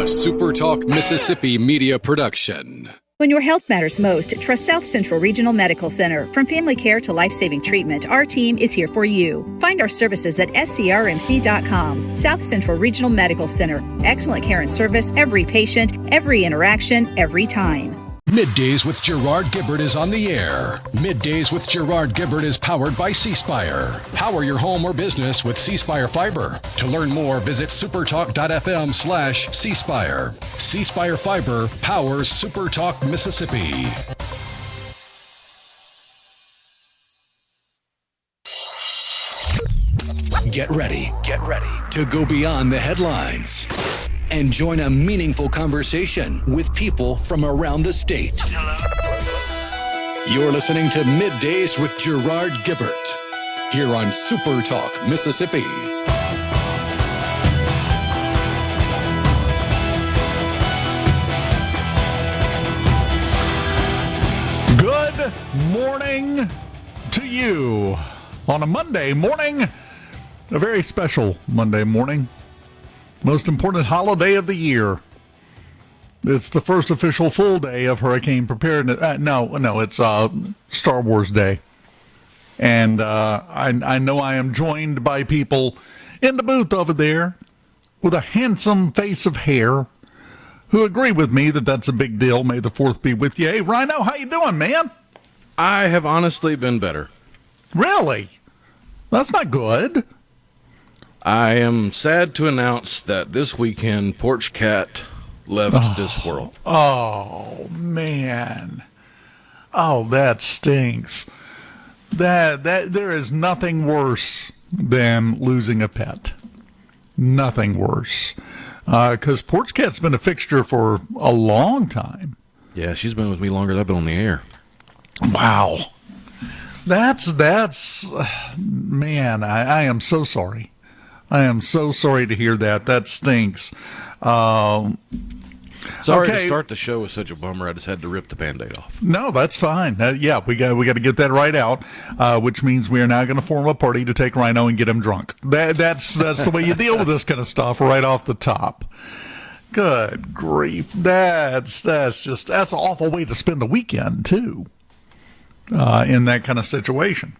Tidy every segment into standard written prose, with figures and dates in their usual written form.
SuperTalk Mississippi media production. When your health matters most, trust South Central Regional Medical Center. From family care to life-saving treatment, our team is here for you. Find our services at scrmc.com. South Central Regional Medical Center. Excellent care and service, every patient, every interaction, every time. MidDays with Gerard Gibert is on the air. MidDays with Gerard Gibert is powered by C Spire. Power your home or business with C Spire Fiber. To learn more, visit supertalk.fm/C Spire. C Spire Fiber powers SuperTalk Mississippi. Get ready to go beyond the headlines and join a meaningful conversation with people from around the state. You're listening to MidDays with Gerard Gibert here on SuperTalk Mississippi. Good morning to you on a Monday morning, a very special Monday morning. Most important holiday of the year. It's the first official full day of hurricane preparedness. No, it's Star Wars Day. And I know I am joined by people in the booth over there with a handsome face of hair who agree with me that that's a big deal. May the 4th be with you. Hey, Rhino, how you doing, man? I have honestly been better. Really? That's not good. I am sad to announce that this weekend, Porch Cat left this world. Oh, man. Oh, that stinks. That there is nothing worse than losing a pet. Nothing worse. Because Porch Cat's been a fixture for a long time. Yeah, she's been with me longer than I've been on the air. Wow. That's man, I am so sorry. I am so sorry to hear that. That stinks. Sorry to start the show with such a bummer. I just had to rip the Band-Aid off. No, that's fine. Yeah, we got to get that right out, which means we are now going to form a party to take Rhino and get him drunk. That's the way you deal with this kind of stuff right off the top. Good grief. That's an awful way to spend the weekend, too, in that kind of situation.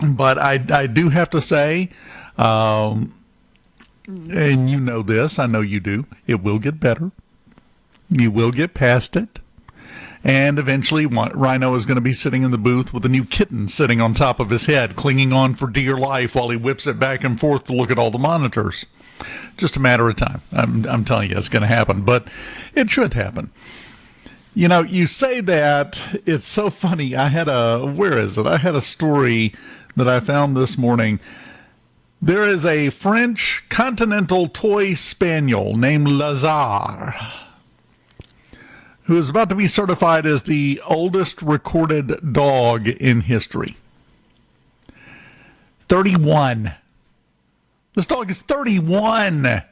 But I do have to say, and you know this, I know you do, it will get better. You will get past it. And eventually Rhino is going to be sitting in the booth with a new kitten sitting on top of his head, clinging on for dear life while he whips it back and forth to look at all the monitors. Just a matter of time. I'm telling you, it's going to happen, but it should happen. You know, you say that, it's so funny. I had a story that I found this morning. There is a French continental toy spaniel named Lazare who is about to be certified as the oldest recorded dog in history. 31. This dog is 31. Now,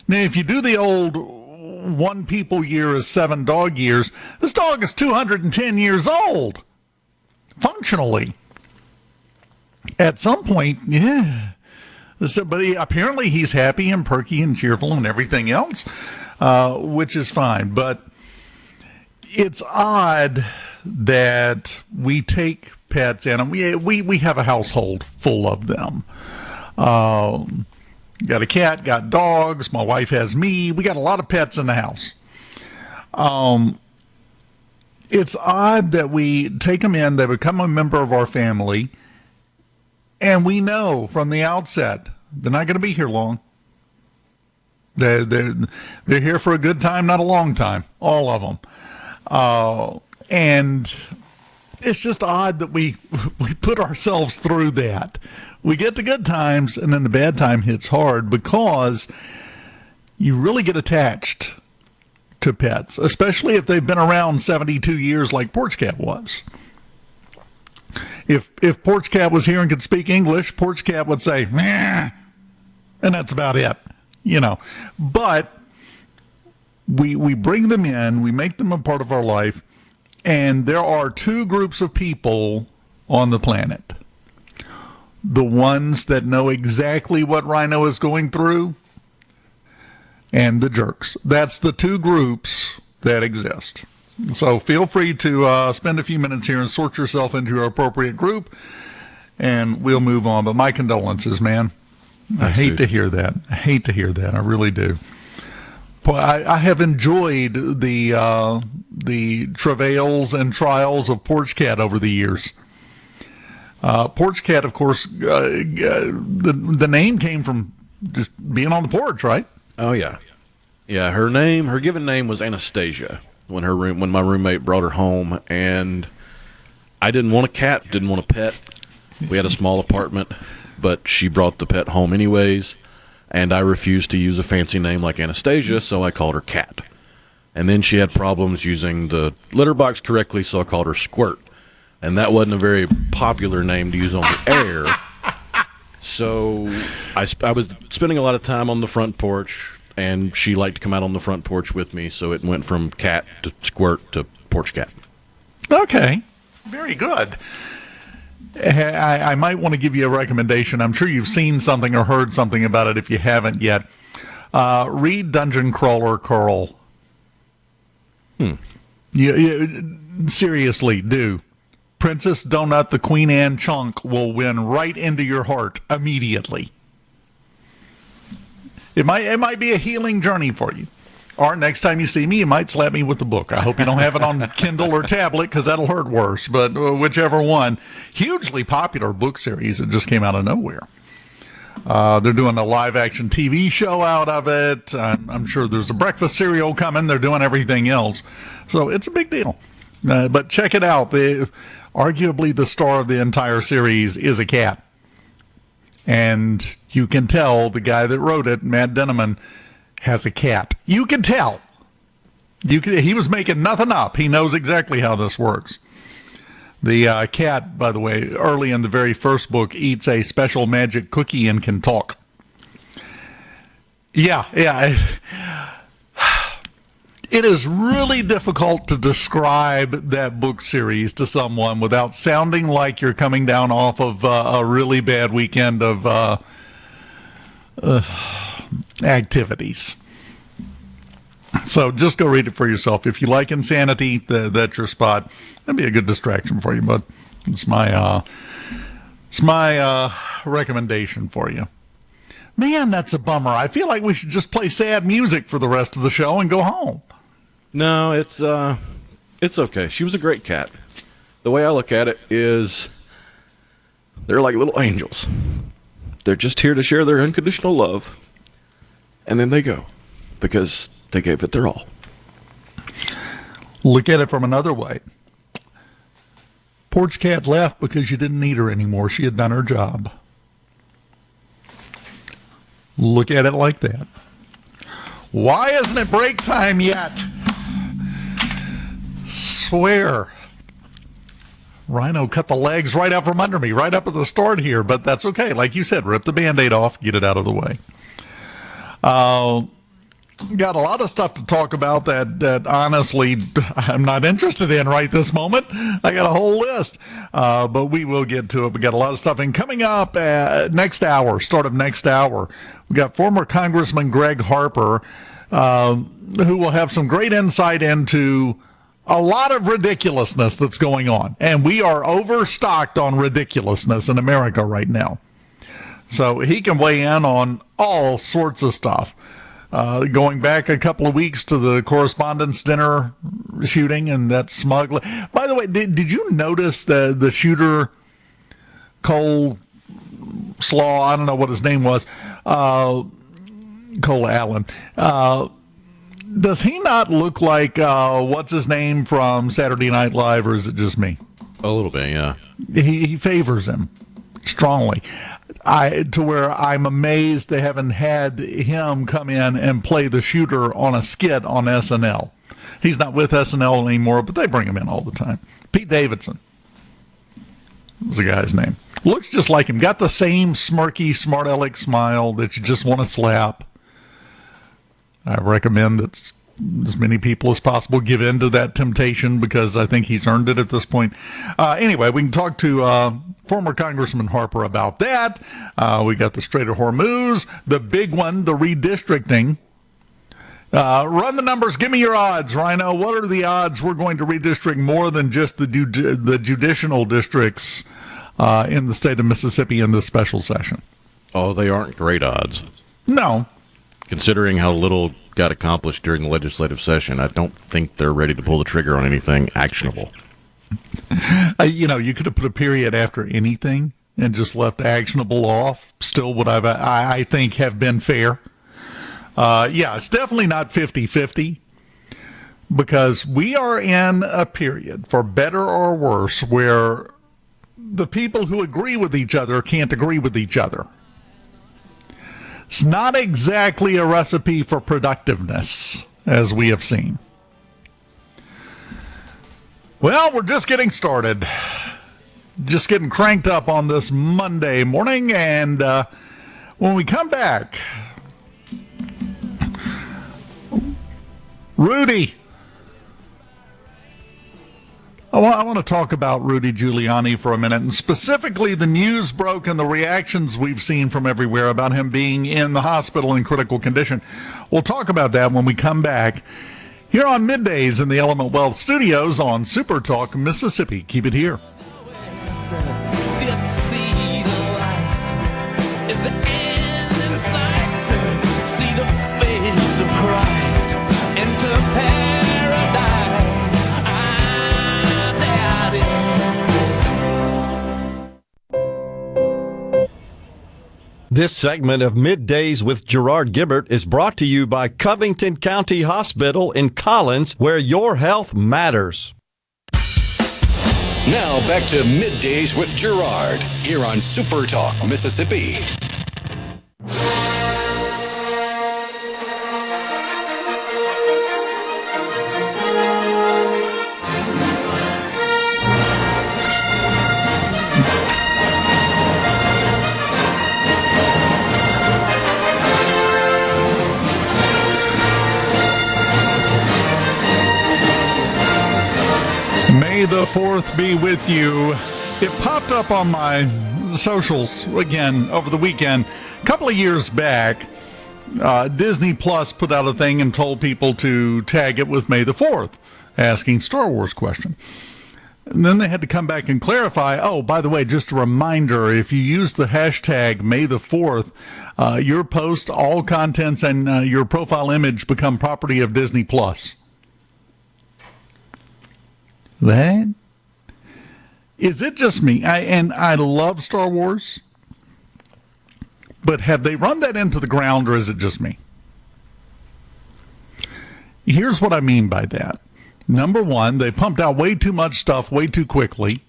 if you do the old 1 people year is 7 dog years, this dog is 210 years old, functionally. At some point, yeah. But apparently he's happy and perky and cheerful and everything else, which is fine. But it's odd that we take pets and we have a household full of them. Got a cat, got dogs. My wife has me. We got a lot of pets in the house. It's odd that we take them in, they become a member of our family, and we know from the outset they're not going to be here long. They're here for a good time, not a long time. All of them. And it's just odd that we put ourselves through that. We get the good times, and then the bad time hits hard because you really get attached to pets, especially if they've been around 72 years like Porch Cat was. If Porch Cat was here and could speak English, Porch Cat would say, meh, and that's about it, you know. But we bring them in, we make them a part of our life, and there are 2 groups of people on the planet. The ones that know exactly what Rhino is going through, and the jerks. That's the two groups that exist. So feel free to spend a few minutes here and sort yourself into your appropriate group, and we'll move on. But my condolences, man. I hate to hear that. I hate to hear that. I really do. Boy, I have enjoyed the travails and trials of Porch Cat over the years. Porch Cat, of course, the name came from just being on the porch, right? Oh yeah, yeah. Her given name was Anastasia when my roommate brought her home, and I didn't want a cat, didn't want a pet. We had a small apartment, but she brought the pet home anyways, and I refused to use a fancy name like Anastasia, so I called her Cat. And then she had problems using the litter box correctly, so I called her Squirt. And that wasn't a very popular name to use on the air. So I was spending a lot of time on the front porch, and she liked to come out on the front porch with me, so it went from Cat to Squirt to Porch Cat. Okay, very good. I might want to give you a recommendation. I'm sure you've seen something or heard something about it if you haven't yet. Read Dungeon Crawler Curl. You seriously, do. Princess Donut, the Queen Anne chunk will win right into your heart immediately. It might be a healing journey for you. Or next time you see me, you might slap me with the book. I hope you don't have it on Kindle or tablet, because that'll hurt worse. But whichever one. Hugely popular book series that just came out of nowhere. They're doing a live-action TV show out of it. I'm sure there's a breakfast cereal coming. They're doing everything else. So it's a big deal. But check it out. Arguably the star of the entire series is a cat. And you can tell the guy that wrote it, Matt Denneman, has a cat. You can tell. He was making nothing up. He knows exactly how this works. The cat, by the way, early in the very first book, eats a special magic cookie and can talk. Yeah. It is really difficult to describe that book series to someone without sounding like you're coming down off of a really bad weekend of activities. So just go read it for yourself. If you like insanity, that's your spot. That'd be a good distraction for you, but it's my recommendation for you. Man, that's a bummer. I feel like we should just play sad music for the rest of the show and go home. No, it's okay. She was a great cat. The way I look at it is they're like little angels. They're just here to share their unconditional love, and then they go because they gave it their all. Look at it from another way. Porch Cat left because you didn't need her anymore. She had done her job. Look at it like that. Why isn't it break time yet? Swear. Rhino cut the legs right out from under me, right up at the start here, but that's okay. Like you said, rip the Band-Aid off, get it out of the way. Got a lot of stuff to talk about that honestly I'm not interested in right this moment. I got a whole list, but we will get to it. We got a lot of stuff. And coming up next hour, start of next hour, we got former Congressman Gregg Harper, who will have some great insight into a lot of ridiculousness that's going on. And we are overstocked on ridiculousness in America right now. So he can weigh in on all sorts of stuff. Going back a couple of weeks to the Correspondents' Dinner shooting and that smuggling. By the way, did you notice the shooter, Cole Slaw, I don't know what his name was, Cole Allen, does he not look like, what's his name from Saturday Night Live, or is it just me? A little bit, yeah. He favors him strongly. To where I'm amazed they haven't had him come in and play the shooter on a skit on SNL. He's not with SNL anymore, but they bring him in all the time. Pete Davidson was the guy's name. Looks just like him. Got the same smirky, smart aleck smile that you just want to slap. I recommend that as many people as possible give in to that temptation, because I think he's earned it at this point. Anyway, we can talk to former Congressman Harper about that. We got the Strait of Hormuz, the big one, the redistricting. Run the numbers. Give me your odds, Rhino. What are the odds we're going to redistrict more than just the judicial districts in the state of Mississippi in this special session? Oh, they aren't great odds. No. Considering how little got accomplished during the legislative session, I don't think they're ready to pull the trigger on anything actionable. You could have put a period after anything and just left actionable off. Still would I think have been fair. It's definitely not 50-50 because we are in a period, for better or worse, where the people who agree with each other can't agree with each other. It's not exactly a recipe for productiveness, as we have seen. Well, we're just getting started. Just getting cranked up on this Monday morning, and when we come back, Rudy. I want to talk about Rudy Giuliani for a minute, and specifically the news broke and the reactions we've seen from everywhere about him being in the hospital in critical condition. We'll talk about that when we come back here on Middays in the Element Wealth Studios on SuperTalk, Mississippi. Keep it here. This segment of Middays with Gerard Gibert is brought to you by Covington County Hospital in Collins, where your health matters. Now back to Middays with Gerard here on Super Talk, Mississippi. May the 4th be with you. It popped up on my socials again over the weekend. A couple of years back, Disney Plus put out a thing and told people to tag it with May the 4th, asking Star Wars question. And then they had to come back and clarify, oh, by the way, just a reminder, if you use the hashtag May the 4th, your post, all contents, and your profile image become property of Disney Plus. That? Is it just me? I love Star Wars, but have they run that into the ground, or is it just me? Here's what I mean by that. Number one, they pumped out way too much stuff way too quickly.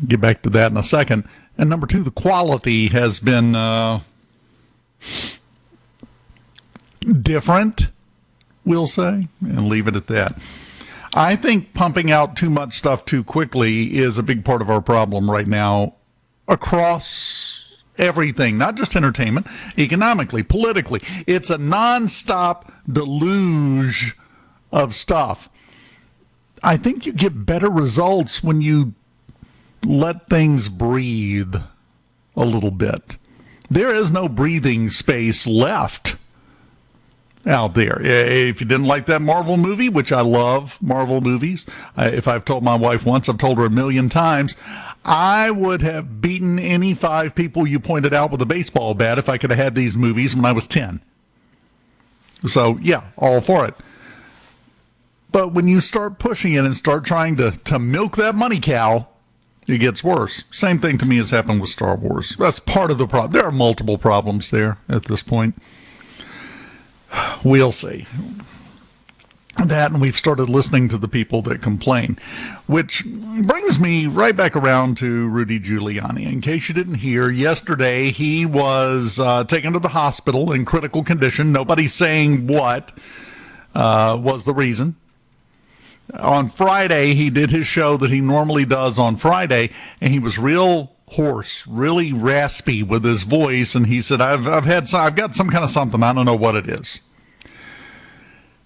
Get back to that in a second. And number two, the quality has been different, we'll say, and leave it at that. I think pumping out too much stuff too quickly is a big part of our problem right now across everything, not just entertainment, economically, politically. It's a nonstop deluge of stuff. I think you get better results when you let things breathe a little bit. There is no breathing space left out there. If you didn't like that Marvel movie, which I love Marvel movies, if I've told my wife once, I've told her 1,000,000 times, I would have beaten any 5 people you pointed out with a baseball bat if I could have had these movies when I was 10. So, yeah, all for it. But when you start pushing it and start trying to milk that money cow, it gets worse. Same thing to me has happened with Star Wars. That's part of the problem. There are multiple problems there at this point. We'll see. That, and we've started listening to the people that complain, which brings me right back around to Rudy Giuliani. In case you didn't hear, yesterday he was taken to the hospital in critical condition. Nobody's saying what was the reason. On Friday, he did his show that he normally does on Friday, and he was real hoarse, really raspy with his voice, and he said, I've got some kind of something, I don't know what it is.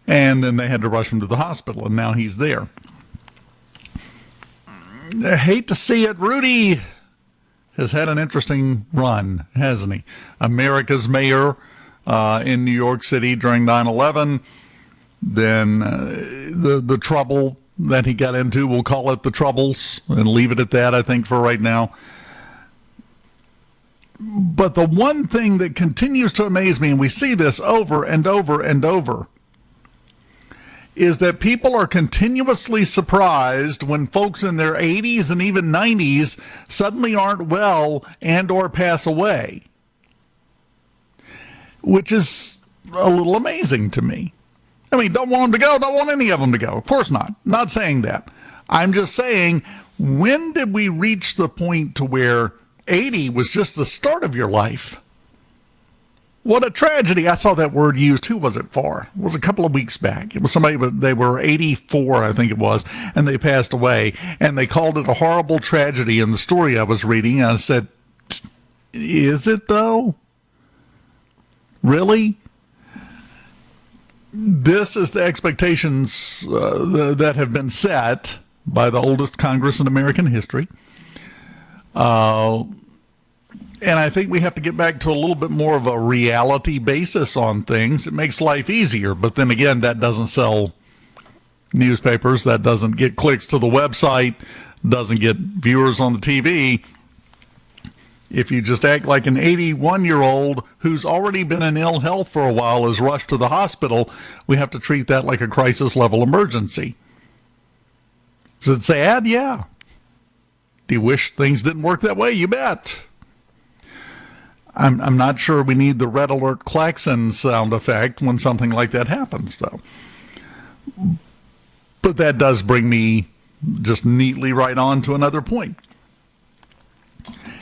And then they had to rush him to the hospital, and now he's there. I hate to see it. Rudy has had an interesting run, hasn't he? America's mayor, in New York City during 9/11. Then the trouble that he got into, we'll call it the troubles and leave it at that, I think, for right now. But the one thing that continues to amaze me, and we see this over and over and over, is that people are continuously surprised when folks in their 80s and even 90s suddenly aren't well and or pass away, which is a little amazing to me. I mean, don't want them to go, don't want any of them to go. Of course not. Not saying that. I'm just saying, when did we reach the point to where 80 was just the start of your life? What a tragedy. I saw that word used. Who was it for? It was a couple of weeks back. It was somebody, but they were 84, I think it was, and they passed away. And they called it a horrible tragedy in the story I was reading. And I said, is it though? Really? This is the expectations that have been set by the oldest Congress in American history. And I think we have to get back to a little bit more of a reality basis on things. It makes life easier, but then again, that doesn't sell newspapers, that doesn't get clicks to the website, doesn't get viewers on the TV. If you just act like an 81-year-old who's already been in ill health for a while is rushed to the hospital, we have to treat that like a crisis-level emergency. Is it sad? Yeah. Do you wish things didn't work that way? You bet. I'm not sure we need the red alert klaxon sound effect when something like that happens, though. But that does bring me just neatly right on to another point.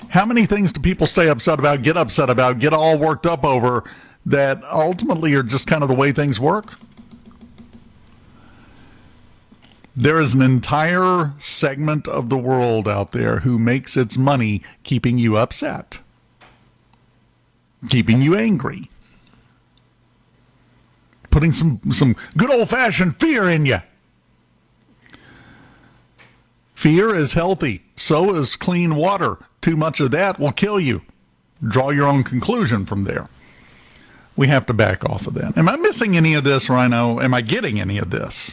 How many things do people stay upset about, get all worked up over, that ultimately are just kind of the way things work? There is an entire segment of the world out there who makes its money keeping you upset, keeping you angry, putting some good old-fashioned fear in you. Fear is healthy. So is clean water. Too much of that will kill you. Draw your own conclusion from there. We have to back off of that. Am I missing any of this, Rhino? Am I getting any of this?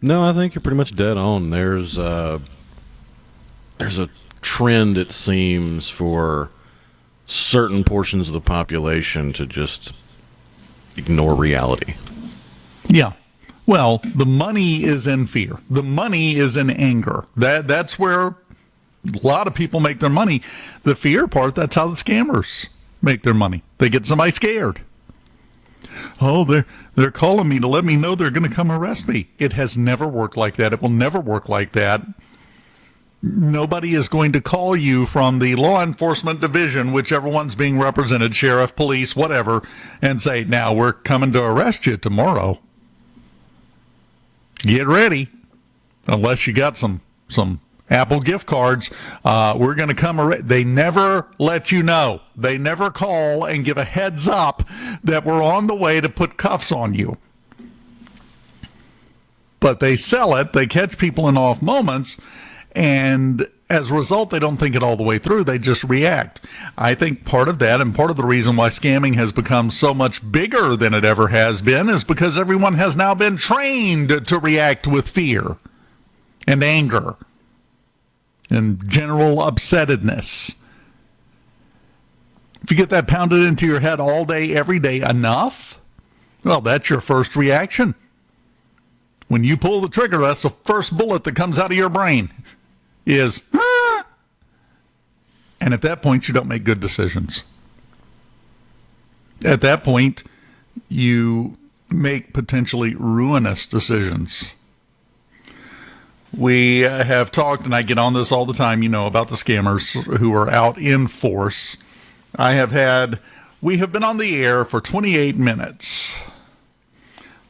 No, I think you're pretty much dead on. There's a trend, it seems, for certain portions of the population to just ignore reality. Yeah. Well, the money is in fear. The money is in anger. That's where a lot of people make their money. The fear part, that's how the scammers make their money. They get somebody scared. Oh, they're calling me to let me know they're going to come arrest me. It has never worked like that. It will never work like that. Nobody is going to call you from the law enforcement division, whichever one's being represented, sheriff, police, whatever, and say, now we're coming to arrest you tomorrow. Get ready. Unless you got some Apple gift cards, we're going to come. They never let you know. They never call and give a heads up that we're on the way to put cuffs on you. But they sell it. They catch people in off moments. And as a result, they don't think it all the way through. They just react. I think part of that, and part of the reason why scamming has become so much bigger than it ever has been, is because everyone has now been trained to react with fear and anger and general upsettedness. If you get that pounded into your head all day, every day enough, well, that's your first reaction. When you pull the trigger, that's the first bullet that comes out of your brain is, ah! And at that point, you don't make good decisions. At that point, you make potentially ruinous decisions. We have talked, and I get on this all the time, about the scammers who are out in force. We have been on the air for 28 minutes.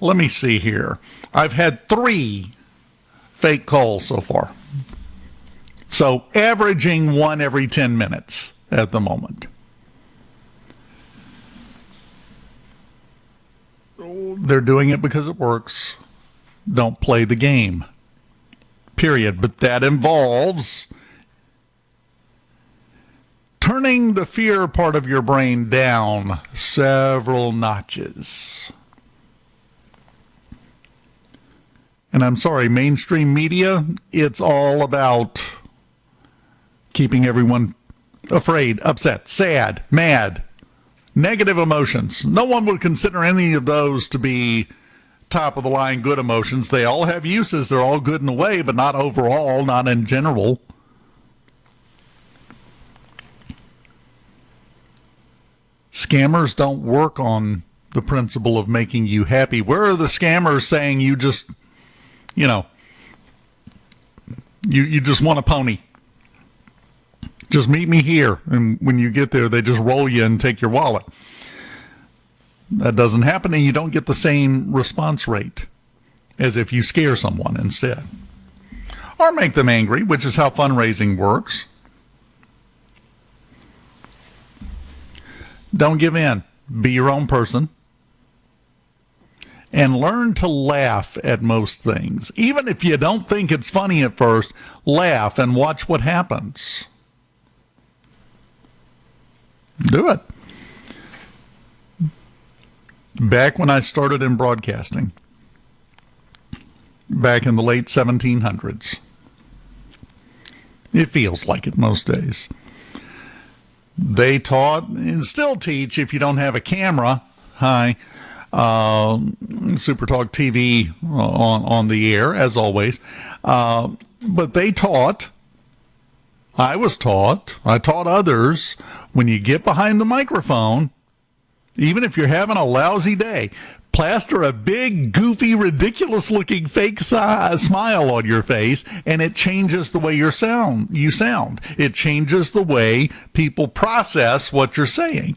Let me see here. I've had 3 fake calls so far. So averaging 1 every 10 minutes at the moment. They're doing it because it works. Don't play the game. Period. But that involves turning the fear part of your brain down several notches. And I'm sorry, mainstream media, it's all about keeping everyone afraid, upset, sad, mad, negative emotions. No one would consider any of those to be top of the line good emotions. They all have uses. They're all good in a way, but not overall, not in general. Scammers don't work on the principle of making you happy. Where are the scammers saying you just, you just want a pony? Just meet me here. And when you get there, they just roll you and take your wallet. That doesn't happen, and you don't get the same response rate as if you scare someone instead. Or make them angry, which is how fundraising works. Don't give in. Be your own person. And learn to laugh at most things. Even if you don't think it's funny at first, laugh and watch what happens. Do it. Back when I started in broadcasting, back in the late 1700s, it feels like it most days, they taught and still teach, if you don't have a camera, SuperTalk TV on the air, as always, but they taught, I taught others, when you get behind the microphone, even if you're having a lousy day, plaster a big, goofy, ridiculous-looking fake smile on your face, and it changes the way you sound. It changes the way people process what you're saying.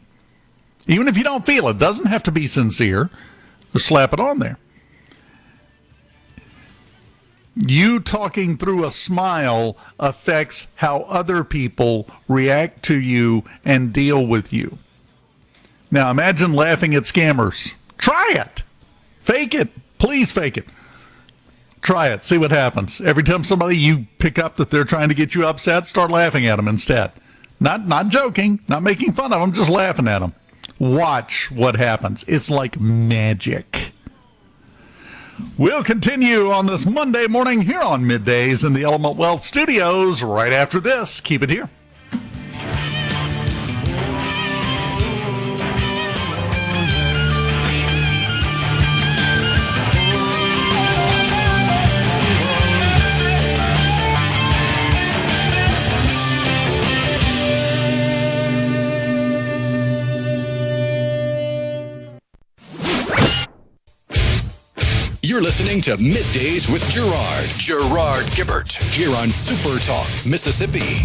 Even if you don't feel it, doesn't have to be sincere. Just slap it on there. You talking through a smile affects how other people react to you and deal with you. Now imagine laughing at scammers. Try it. Fake it. Please fake it. Try it. See what happens. Every time somebody you pick up that they're trying to get you upset, start laughing at them instead. Not joking, not making fun of them, just laughing at them. Watch what happens. It's like magic. We'll continue on this Monday morning here on Middays in the Element Wealth Studios right after this. Keep it here. You're listening to Middays with Gerard Gibert, here on SuperTalk, Mississippi.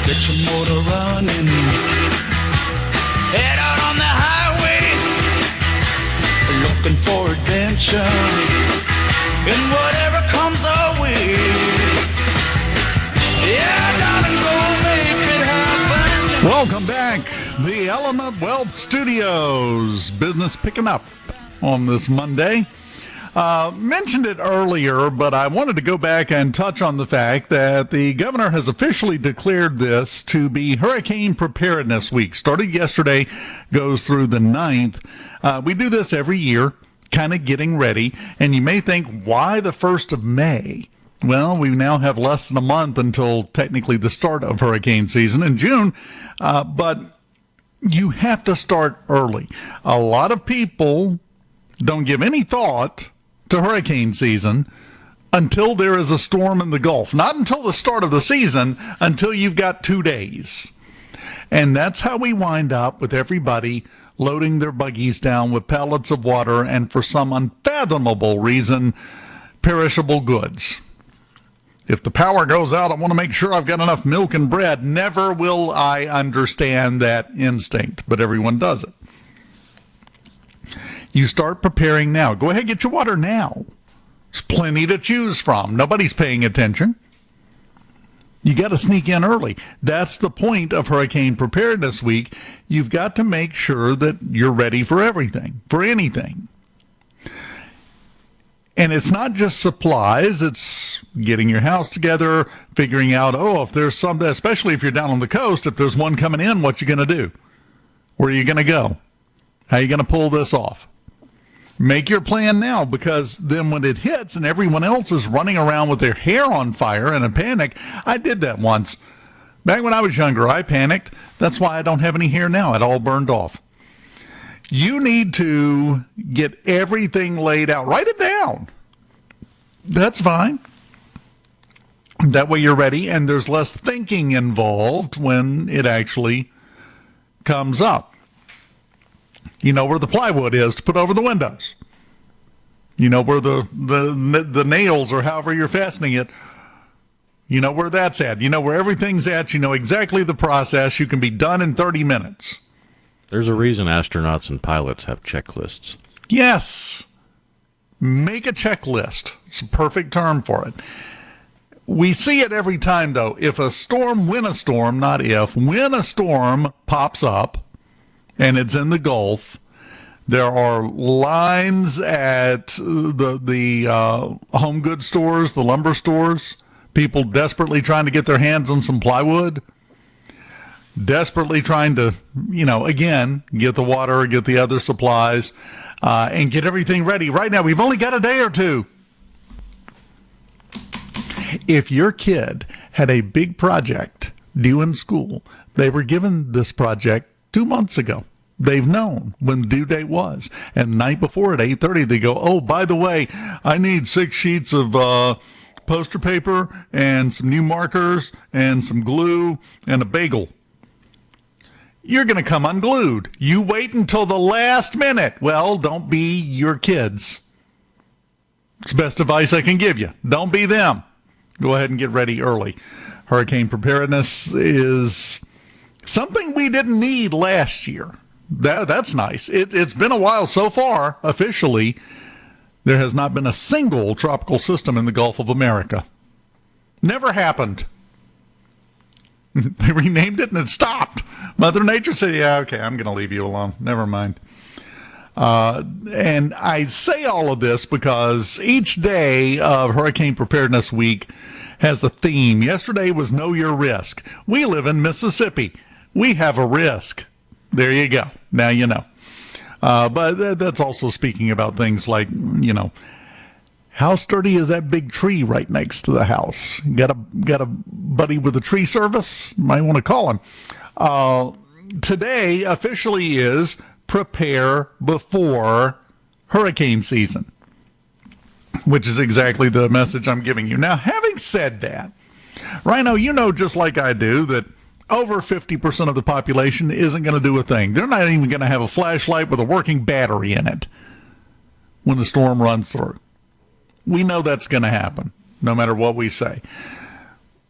Get your motor running, head out on the highway, looking for adventure. And whatever comes our way, yeah, darling, go make it happen. Welcome back, the Element Wealth Studios. Business picking up on this Monday. Mentioned it earlier, but I wanted to go back and touch on the fact that the governor has officially declared this to be Hurricane Preparedness Week. Started yesterday, goes through the 9th. We do this every year, kind of getting ready, and you may think, why the 1st of May? Well, we now have less than a month until technically the start of hurricane season in June, but you have to start early. A lot of people don't give any thought to hurricane season until there is a storm in the Gulf. Not until the start of the season, until you've got 2 days. And that's how we wind up with everybody loading their buggies down with pallets of water and, for some unfathomable reason, perishable goods. If the power goes out, I want to make sure I've got enough milk and bread. Never will I understand that instinct, but everyone does it. You start preparing now. Go ahead, get your water now. There's plenty to choose from. Nobody's paying attention. You got to sneak in early. That's the point of Hurricane Preparedness Week. You've got to make sure that you're ready for everything, for anything. And it's not just supplies. It's getting your house together, figuring out, if there's something, especially if you're down on the coast, if there's one coming in, what you going to do? Where are you going to go? How are you going to pull this off? Make your plan now, because then when it hits and everyone else is running around with their hair on fire in a panic, I did that once. Back when I was younger, I panicked. That's why I don't have any hair now. It all burned off. You need to get everything laid out. Write it down. That's fine. That way you're ready, and there's less thinking involved when it actually comes up. You know where the plywood is to put over the windows. You know where the nails or however you're fastening it. You know where that's at. You know where everything's at. You know exactly the process. You can be done in 30 minutes. There's a reason astronauts and pilots have checklists. Yes. Make a checklist. It's a perfect term for it. We see it every time, though. When a storm pops up, and it's in the Gulf, there are lines at the home goods stores, the lumber stores, people desperately trying to get their hands on some plywood, desperately trying to, again, get the water, get the other supplies, and get everything ready. Right now, we've only got a day or two. If your kid had a big project due in school, they were given this project 2 months ago. They've known when the due date was. And the night before at 8:30, they go, by the way, I need 6 sheets of poster paper and some new markers and some glue and a bagel. You're going to come unglued. You wait until the last minute. Well, don't be your kids. It's the best advice I can give you. Don't be them. Go ahead and get ready early. Hurricane preparedness is something we didn't need last year. That's nice. It's been a while so far. Officially, there has not been a single tropical system in the Gulf of America. Never happened. They renamed it and it stopped. Mother Nature said, yeah, okay, I'm going to leave you alone. Never mind. And I say all of this because each day of Hurricane Preparedness Week has a theme. Yesterday was Know Your Risk. We live in Mississippi. We have a risk. There you go. Now you know. But that's also speaking about things like, how sturdy is that big tree right next to the house? Got a buddy with a tree service? Might want to call him. Today officially is Prepare Before Hurricane Season, which is exactly the message I'm giving you. Now, having said that, Rhino, just like I do, that over 50% of the population isn't going to do a thing. They're not even going to have a flashlight with a working battery in it when the storm runs through. We know that's going to happen, no matter what we say.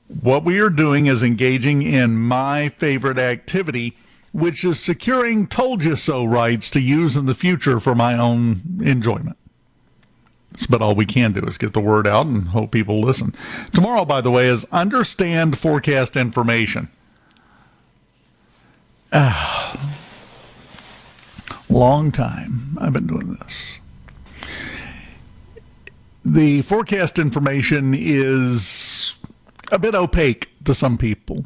What we are doing is engaging in my favorite activity, which is securing told-you-so rights to use in the future for my own enjoyment. But all we can do is get the word out and hope people listen. Tomorrow, by the way, is Understand Forecast Information. Long time I've been doing this. The forecast information is a bit opaque to some people.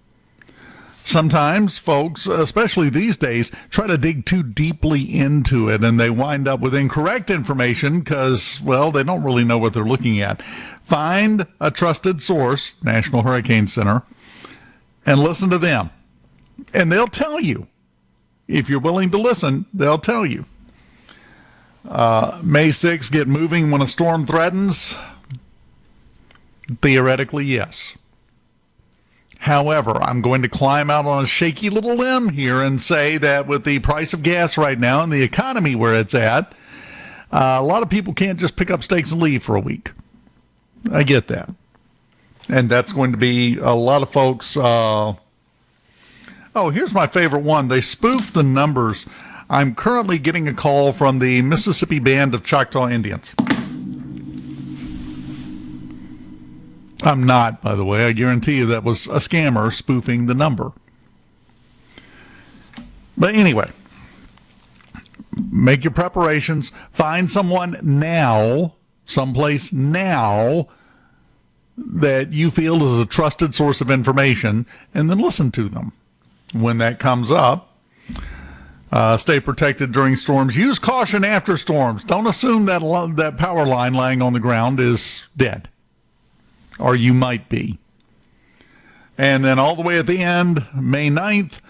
Sometimes folks, especially these days, try to dig too deeply into it, and they wind up with incorrect information because, they don't really know what they're looking at. Find a trusted source, National Hurricane Center, and listen to them. And they'll tell you. If you're willing to listen, they'll tell you. May 6th, get moving when a storm threatens? Theoretically, yes. However, I'm going to climb out on a shaky little limb here and say that with the price of gas right now and the economy where it's at, a lot of people can't just pick up stakes and leave for a week. I get that. And that's going to be a lot of folks. Here's my favorite one. They spoofed the numbers. I'm currently getting a call from the Mississippi Band of Choctaw Indians. I'm not, by the way. I guarantee you that was a scammer spoofing the number. But anyway, make your preparations. Find someone now, someplace now, that you feel is a trusted source of information, and then listen to them. When that comes up, stay protected during storms. Use caution after storms. Don't assume that that power line lying on the ground is dead, or you might be. And then all the way at the end, May 9th,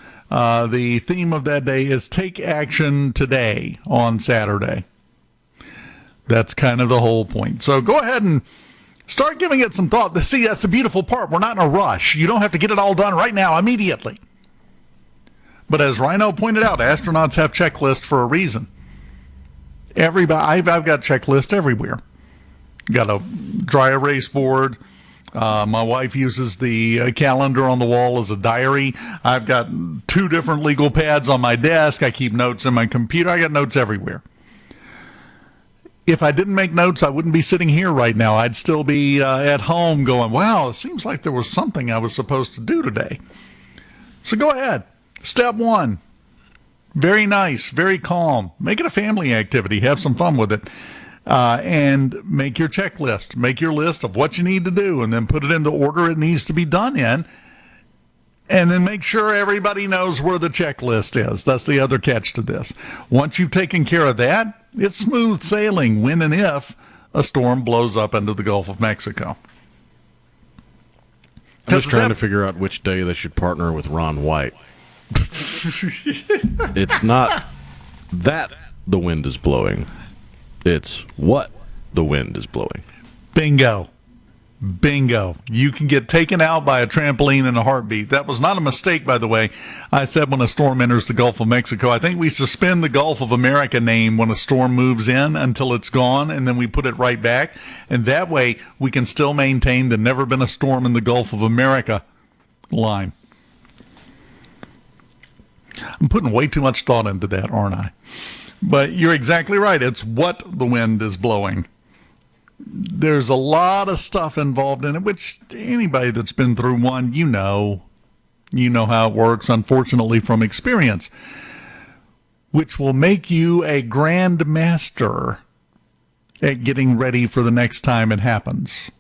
the theme of that day is Take Action Today on Saturday. That's kind of the whole point. So go ahead and start giving it some thought. See, that's the beautiful part. We're not in a rush. You don't have to get it all done right now, immediately. But as Rhino pointed out, astronauts have checklists for a reason. Everybody, I've got checklists everywhere. Got a dry erase board. My wife uses the calendar on the wall as a diary. I've got 2 different legal pads on my desk. I keep notes in my computer. I got notes everywhere. If I didn't make notes, I wouldn't be sitting here right now. I'd still be at home going, wow, it seems like there was something I was supposed to do today. So go ahead. Step 1. Very nice, very calm. Make it a family activity. Have some fun with it. And make your checklist. Make your list of what you need to do, and then put it in the order it needs to be done in. And then make sure everybody knows where the checklist is. That's the other catch to this. Once you've taken care of that, it's smooth sailing when and if a storm blows up into the Gulf of Mexico. I'm just trying to figure out which day they should partner with Ron White. It's not that the wind is blowing. It's what the wind is blowing. Bingo. Bingo. You can get taken out by a trampoline in a heartbeat. That was not a mistake, by the way. I said when a storm enters the Gulf of Mexico, I think we suspend the Gulf of America name when a storm moves in until it's gone, and then we put it right back. And that way, we can still maintain the never been a storm in the Gulf of America line. I'm putting way too much thought into that, aren't I? But you're exactly right. It's what the wind is blowing. There's a lot of stuff involved in it, which anybody that's been through one, you know how it works, unfortunately, from experience, which will make you a grand master at getting ready for the next time it happens.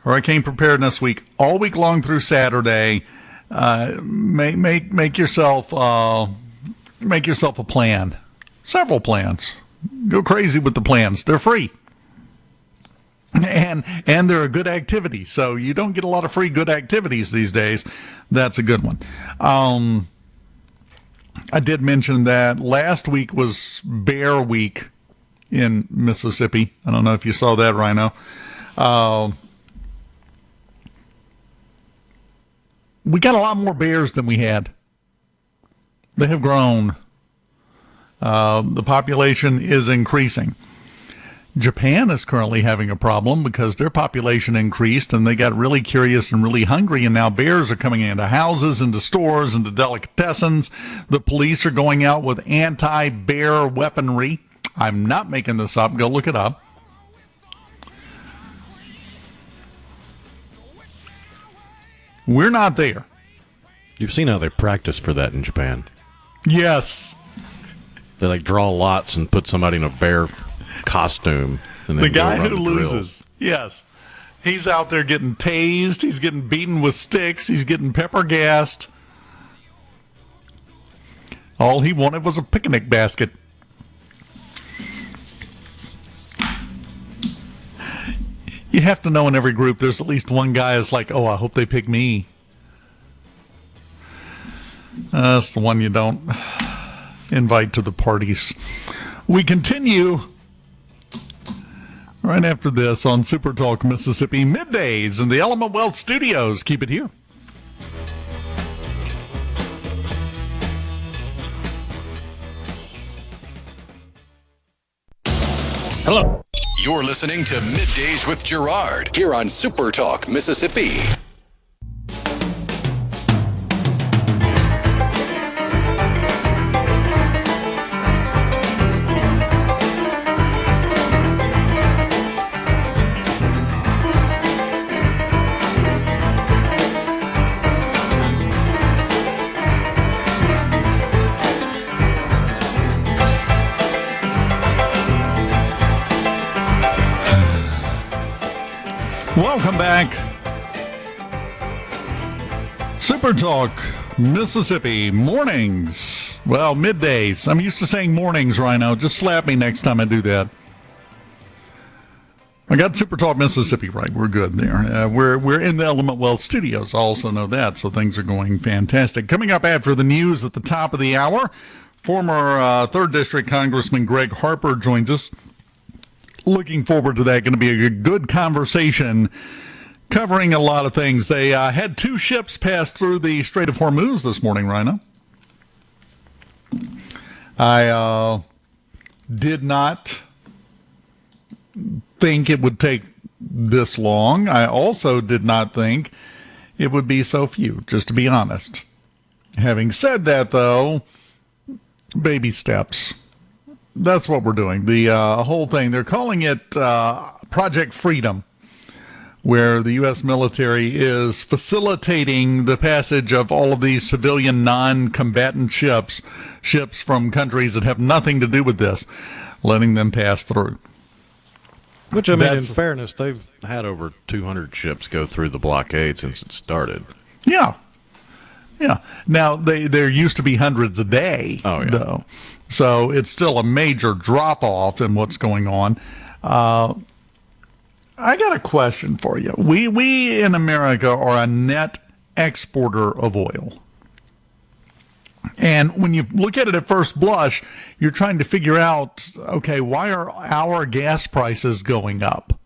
Hurricane Preparedness Week, all week long through Saturday. Make yourself a plan. Several plans. Go crazy with the plans. They're free. And they're a good activity. So you don't get a lot of free good activities these days. That's a good one. I did mention that last week was Bear Week in Mississippi. I don't know if you saw that, Rhino. We got a lot more bears than we had. They have grown. The population is increasing. Japan is currently having a problem because their population increased and they got really curious and really hungry, and now bears are coming into houses, into stores, into delicatessens. The police are going out with anti-bear weaponry. I'm not making this up. Go look it up. We're not there. You've seen how they practice for that in Japan. Yes. They draw lots and put somebody in a bear costume. And then the guy who the loses. Yes. He's out there getting tased. He's getting beaten with sticks. He's getting pepper gassed. All he wanted was a picnic basket. You have to know in every group there's at least one guy that's like, oh, I hope they pick me. That's the one you don't invite to the parties. We continue right after this on SuperTalk Mississippi Middays in the Element Wealth Studios. Keep it here. Hello. You're listening to Middays with Gerard here on SuperTalk Mississippi. Welcome back. SuperTalk, Mississippi, mornings. Well, middays. I'm used to saying mornings, Rhino. Just slap me next time I do that. I got SuperTalk, Mississippi right. We're good there. We're in the Element Wealth studios. I also know that, so things are going fantastic. Coming up after the news at the top of the hour, former 3rd District Congressman Gregg Harper joins us. Looking forward to that. Going to be a good conversation covering a lot of things. They had 2 ships pass through the Strait of Hormuz this morning, Rhino. I did not think it would take this long. I also did not think it would be so few, just to be honest. Having said that, though, baby steps. That's what we're doing. The whole thing, they're calling it Project Freedom, where the U.S. military is facilitating the passage of all of these civilian non-combatant ships from countries that have nothing to do with this, letting them pass through. Which, I mean, in fairness, they've had over 200 ships go through the blockade since it started. Yeah. Yeah. Now, there used to be hundreds a day, though. So it's still a major drop-off in what's going on. I got a question for you. We in America are a net exporter of oil. And when you look at it at first blush, you're trying to figure out, okay, why are our gas prices going up?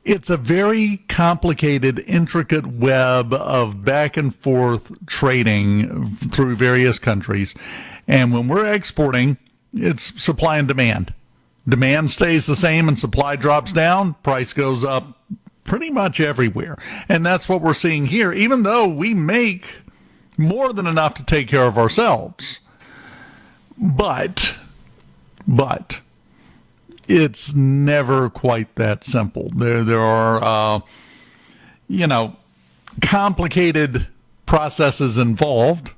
It's a very complicated, intricate web of back and forth trading through various countries. And when we're exporting, it's supply and demand. Demand stays the same and supply drops down, price goes up pretty much everywhere. And that's what we're seeing here, even though we make more than enough to take care of ourselves. But it's never quite that simple. There are, complicated processes involved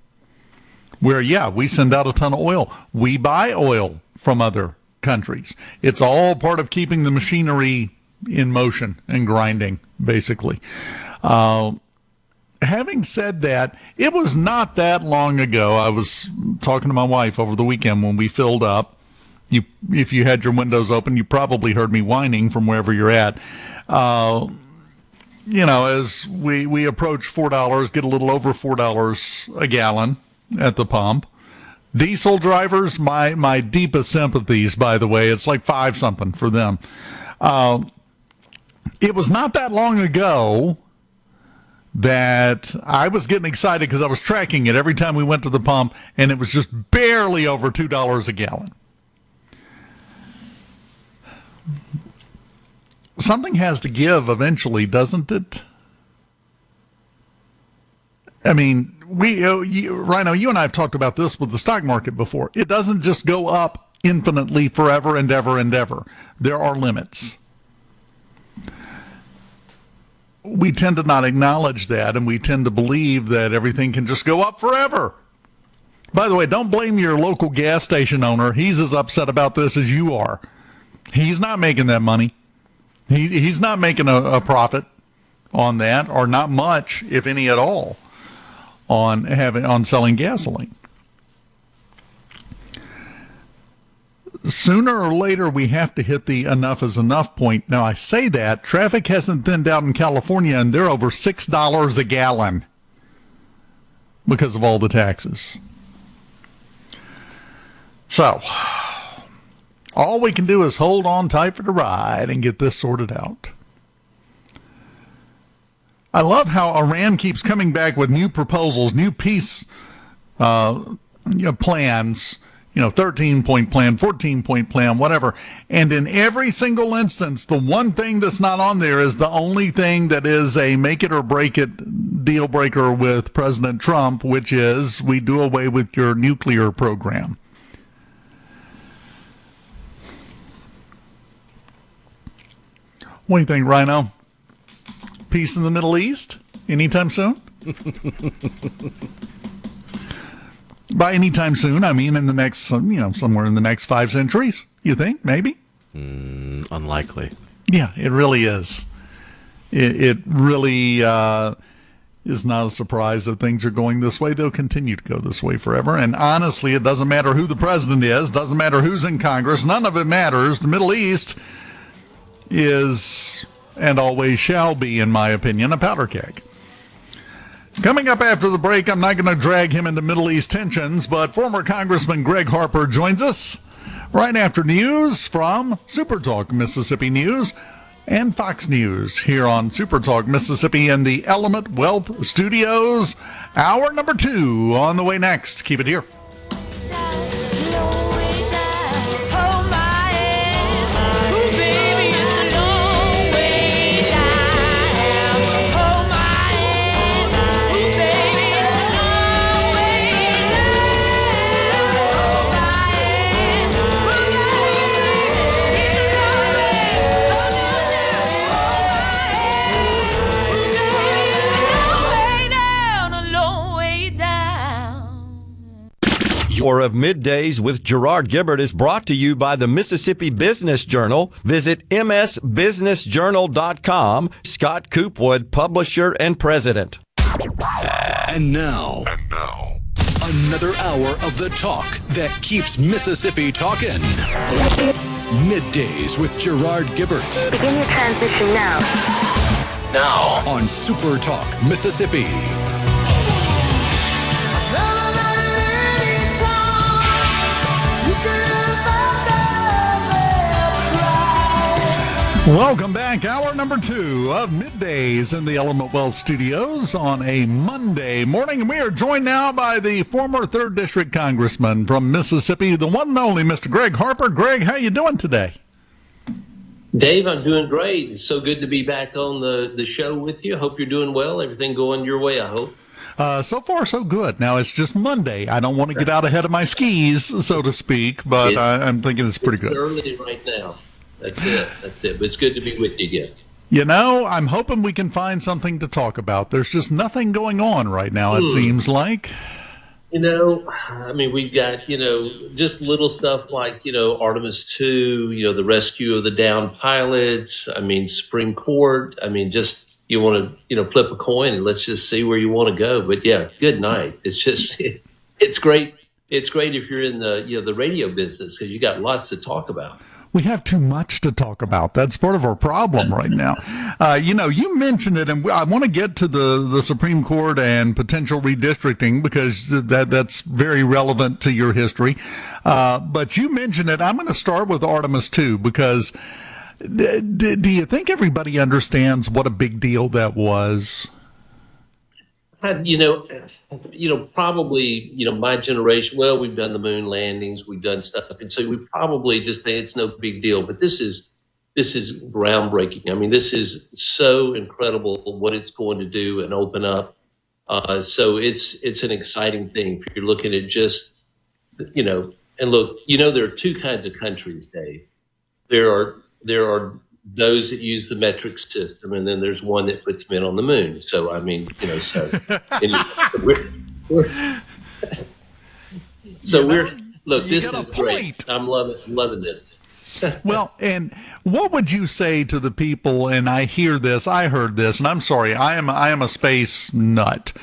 where, we send out a ton of oil. We buy oil from other countries. It's all part of keeping the machinery in motion and grinding, basically. Having said that, it was not that long ago. I was talking to my wife over the weekend when we filled up. If you had your windows open, you probably heard me whining from wherever you're at. As we approach $4, get a little over $4 a gallon at the pump. Diesel drivers, my deepest sympathies, by the way. It's like 5 something for them. It was not that long ago that I was getting excited because I was tracking it every time we went to the pump, and it was just barely over $2 a gallon. Something has to give eventually, doesn't it? I mean, Rhino, you and I have talked about this with the stock market before. It doesn't just go up infinitely forever and ever and ever. There are limits. We tend to not acknowledge that, and we tend to believe that everything can just go up forever. By the way, don't blame your local gas station owner. He's as upset about this as you are. He's not making that money. He's not making a profit on that, or not much, if any at all, on selling gasoline. Sooner or later, we have to hit the enough is enough point. Now, I say that. Traffic hasn't thinned out in California, and they're over $6 a gallon because of all the taxes. So, all we can do is hold on tight for the ride and get this sorted out. I love how Iran keeps coming back with new proposals, new peace plans, 13-point plan, 14-point plan, whatever. And in every single instance, the one thing that's not on there is the only thing that is a make it or break it deal breaker with President Trump, which is we do away with your nuclear program. What do you think, Rhino? Peace in the Middle East anytime soon? By anytime soon, I mean in the next, somewhere in the next 5 centuries. You think? Maybe? Unlikely. Yeah, it really is. it really is not a surprise that things are going this way. They'll continue to go this way forever. And honestly, it doesn't matter who the president is, doesn't matter who's in Congress, none of it matters. The Middle East is, and always shall be, in my opinion, a powder keg. Coming up after the break, I'm not going to drag him into Middle East tensions, but former Congressman Gregg Harper joins us right after news from SuperTalk Mississippi News and Fox News here on SuperTalk Mississippi in the Element Wealth Studios. Hour number 2 on the way next. Keep it here. Hour of Middays with Gerard Gibert is brought to you by the Mississippi Business Journal. Visit msbusinessjournal.com. Scott Coopwood, publisher and president. And now, another hour of the talk that keeps Mississippi talking. Middays with Gerard Gibert. Begin your transition now. Now on SuperTalk Mississippi. Welcome back. Hour number 2 of Middays in the Element Wealth Studios on a Monday morning. And we are joined now by the former 3rd District Congressman from Mississippi, the one and only Mr. Gregg Harper. Greg, how you doing today? Dave, I'm doing great. It's so good to be back on the show with you. Hope you're doing well. Everything going your way, I hope. So far, so good. Now, it's just Monday. I don't want to get out ahead of my skis, so to speak, but I'm thinking it's pretty good. It's early right now. That's it. But it's good to be with you again. You know, I'm hoping we can find something to talk about. There's just nothing going on right now, it seems like. You know, I mean, we've got, just little stuff like, Artemis 2, the rescue of the downed pilots. I mean, Supreme Court. I mean, just you want to, flip a coin and let's just see where you want to go. But, yeah, good night. It's just it's great. It's great if you're in the radio business because you got lots to talk about. We have too much to talk about. That's part of our problem right now. You mentioned it, and I want to get to the Supreme Court and potential redistricting because that's very relevant to your history. But you mentioned it. I'm going to start with Artemis 2 because do you think everybody understands what a big deal that was? Probably, my generation, well, we've done the moon landings, we've done stuff. And so we probably just think it's no big deal, but this is groundbreaking. I mean, this is so incredible what it's going to do and open up. So it's an exciting thing. If you're looking at just, and look, there are two kinds of countries, Dave. There are those that use the metric system, and then there's one that puts men on the moon. So, I mean, this is great. I'm loving this. Well, and what would you say to the people, and I heard this, and I'm sorry, I am a space nut.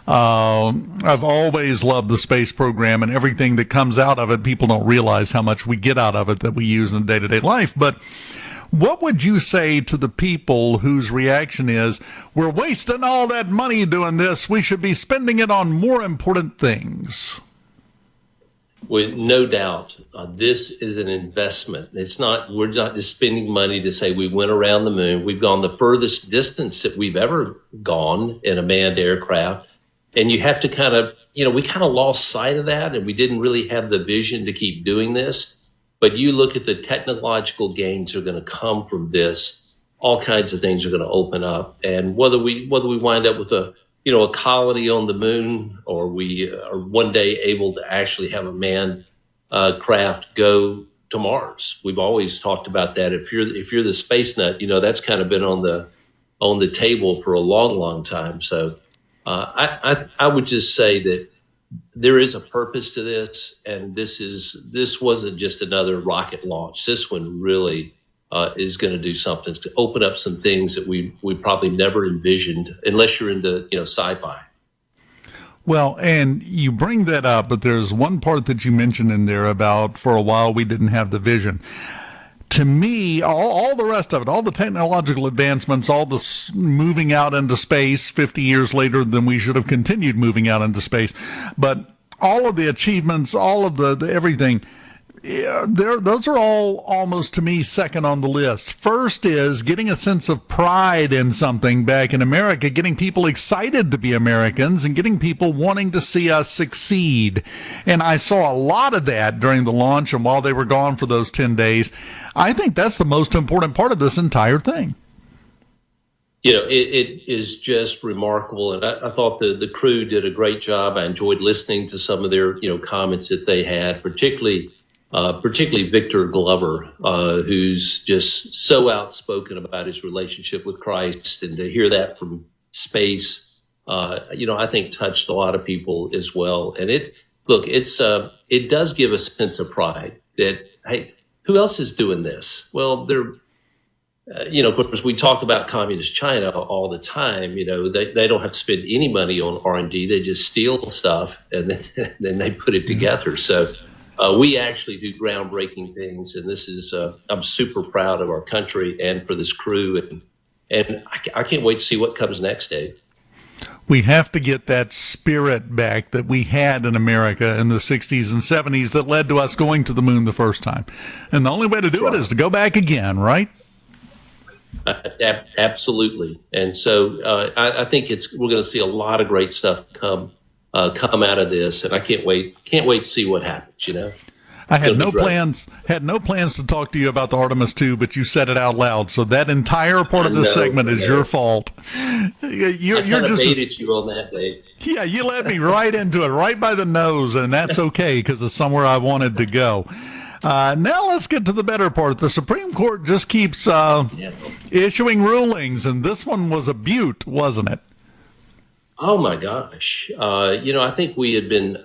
I've always loved the space program and everything that comes out of it. People don't realize how much we get out of it that we use in day-to-day life, but what would you say to the people whose reaction is, we're wasting all that money doing this, we should be spending it on more important things? With no doubt, this is an investment. We're not just spending money to say we went around the moon. We've gone the furthest distance that we've ever gone in a manned aircraft. And you have to we kind of lost sight of that, and we didn't really have the vision to keep doing this. But you look at the technological gains that are going to come from this, all kinds of things are going to open up. And whether we wind up with a colony on the moon, or we are one day able to actually have a manned craft go to Mars. We've always talked about that. If you're the space nut, that's kind of been on the table for a long, long time. So I would just say that there is a purpose to this, and this wasn't just another rocket launch. This one really is going to do something to open up some things that we probably never envisioned, unless you're into sci-fi. Well, and you bring that up, but there's one part that you mentioned in there about for a while we didn't have the vision. To me, all the rest of it, all the technological advancements, all the moving out into space 50 years later than we should have continued moving out into space, but all of the achievements, all of the everything, those are all almost to me second on the list. First is getting a sense of pride in something back in America, getting people excited to be Americans and getting people wanting to see us succeed. And I saw a lot of that during the launch and while they were gone for those 10 days. I think that's the most important part of this entire thing. It is just remarkable. And I thought the crew did a great job. I enjoyed listening to some of their, comments that they had, particularly Victor Glover, who's just so outspoken about his relationship with Christ, and to hear that from space, I think touched a lot of people as well. And it does give a sense of pride that, hey, who else is doing this? Well, of course, we talk about communist China all the time. They don't have to spend any money on R&D. They just steal stuff and then they put it together. So we actually do groundbreaking things, and this is I'm super proud of our country and for this crew, and I can't wait to see what comes next, Dave. We have to get that spirit back that we had in America in the 60s and 70s that led to us going to the moon the first time. And the only way to do it is to go back again, right? Absolutely. And so I think we're going to see a lot of great stuff come out of this, and I can't wait to see what happens. I had no plans to talk to you about the Artemis 2, but you said it out loud. So that entire part of this segment is your fault. You're just baited you on that, Dave. Yeah, you led me right into it, right by the nose, and that's okay because it's somewhere I wanted to go. Now let's get to the better part. The Supreme Court just keeps issuing rulings, and this one was a beaut, wasn't it? Oh, my gosh. I think we had been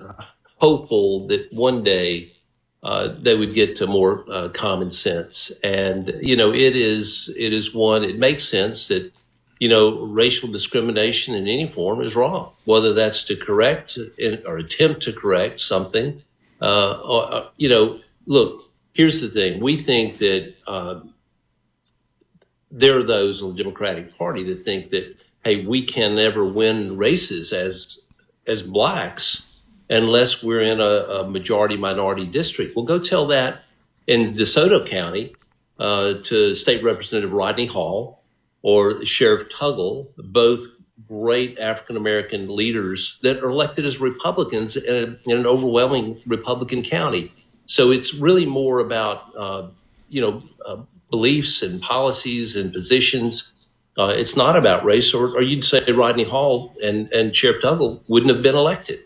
hopeful that one day they would get to more common sense. And, it makes sense that, racial discrimination in any form is wrong, whether that's to correct or attempt to correct something. Look, here's the thing. We think that there are those in the Democratic Party that think that, hey, we can never win races as blacks unless we're in a majority-minority district. Well, go tell that in DeSoto County to State Representative Rodney Hall or Sheriff Tuggle, both great African-American leaders that are elected as Republicans in an overwhelming Republican county. So it's really more about, beliefs and policies and positions. It's not about race, or you'd say Rodney Hall and Sheriff Tuggle wouldn't have been elected.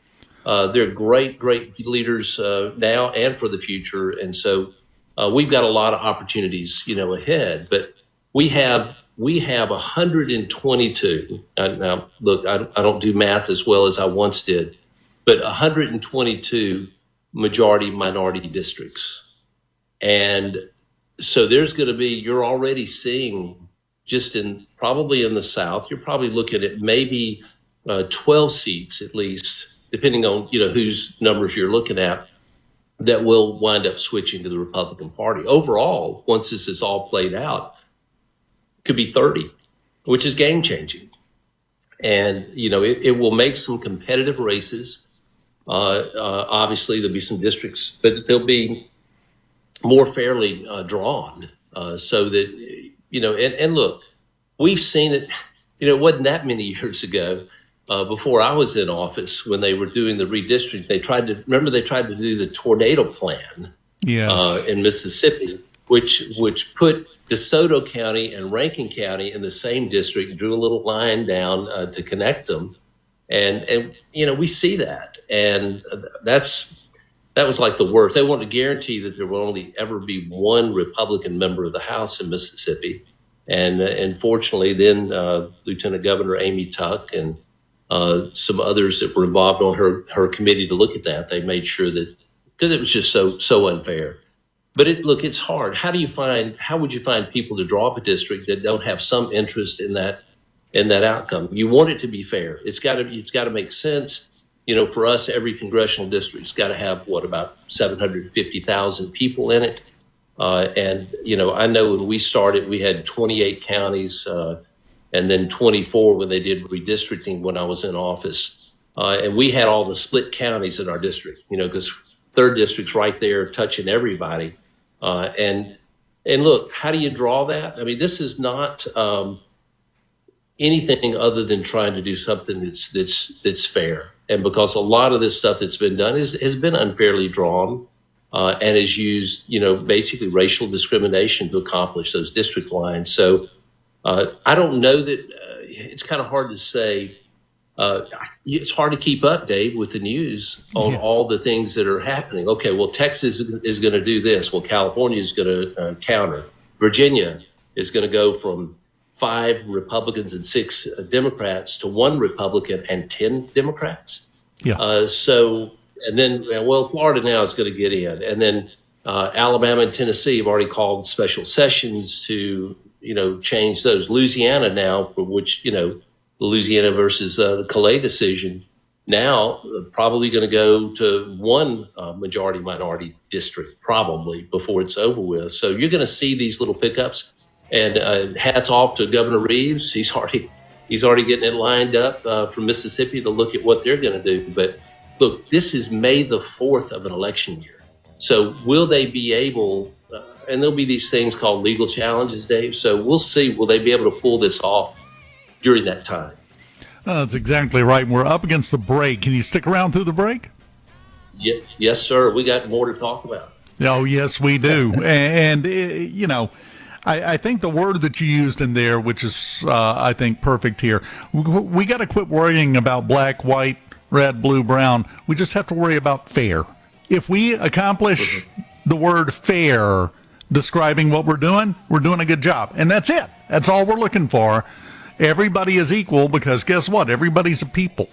They're great leaders now and for the future. And so we've got a lot of opportunities, ahead. But we have 122. Now, look, I don't do math as well as I once did, but 122 majority-minority districts. And so there's going to be, you're already seeing just probably in the South, you're probably looking at maybe 12 seats at least, depending on, whose numbers you're looking at, that will wind up switching to the Republican Party. Overall, once this is all played out, could be 30, which is game changing. And, it will make some competitive races. Obviously, there'll be some districts, but they'll be more fairly drawn so that, and look, we've seen it, it wasn't that many years ago before I was in office when they were doing the redistricting. They tried to do the tornado plan in Mississippi, which put DeSoto County and Rankin County in the same district, drew a little line down to connect them. And we see that, and that was like the worst. They want to guarantee that there will only ever be one Republican member of the House in Mississippi, and fortunately, then Lieutenant Governor Amy Tuck and some others that were involved on her committee to look at that, they made sure that, because it was just so unfair. But it's hard. How would you find people to draw up a district that don't have some interest in that outcome? You want it to be fair. It's got to make sense. For us, every congressional district's got to have about 750,000 people in it. And I know when we started, we had 28 counties, and then 24 when they did redistricting when I was in office. And we had all the split counties in our district, because third district's right there touching everybody. And look, how do you draw that? I mean, this is not anything other than trying to do something that's fair. And because a lot of this stuff that's been done has been unfairly drawn and has used, basically racial discrimination to accomplish those district lines. So I don't know that it's kind of hard to say. It's hard to keep up, Dave, with the news on all the things that are happening. Okay, well, Texas is going to do this. Well, California is going to counter. Virginia is going to go from 5 Republicans and 6 Democrats to 1 Republican and 10 Democrats. Yeah. And then, Florida now is going to get in. And then Alabama and Tennessee have already called special sessions to, change those. Louisiana now, for which, Louisiana versus the Calais decision, now probably going to go to 1 majority-minority district probably before it's over with. So you're going to see these little pickups. And hats off to Governor Reeves. He's already getting it lined up from Mississippi to look at what they're going to do. But look, this is May the 4th of an election year. So will they be able, and there'll be these things called legal challenges, Dave. So we'll see, will they be able to pull this off during that time? That's exactly right. We're up against the break. Can you stick around through the break? Yes, sir. We got more to talk about. Oh, yes, we do. And I think the word that you used in there, which is, I think, perfect here, we got to quit worrying about black, white, red, blue, brown. We just have to worry about fair. If we accomplish the word fair describing what we're doing a good job. And that's it. That's all we're looking for. Everybody is equal because guess what? Everybody's a people.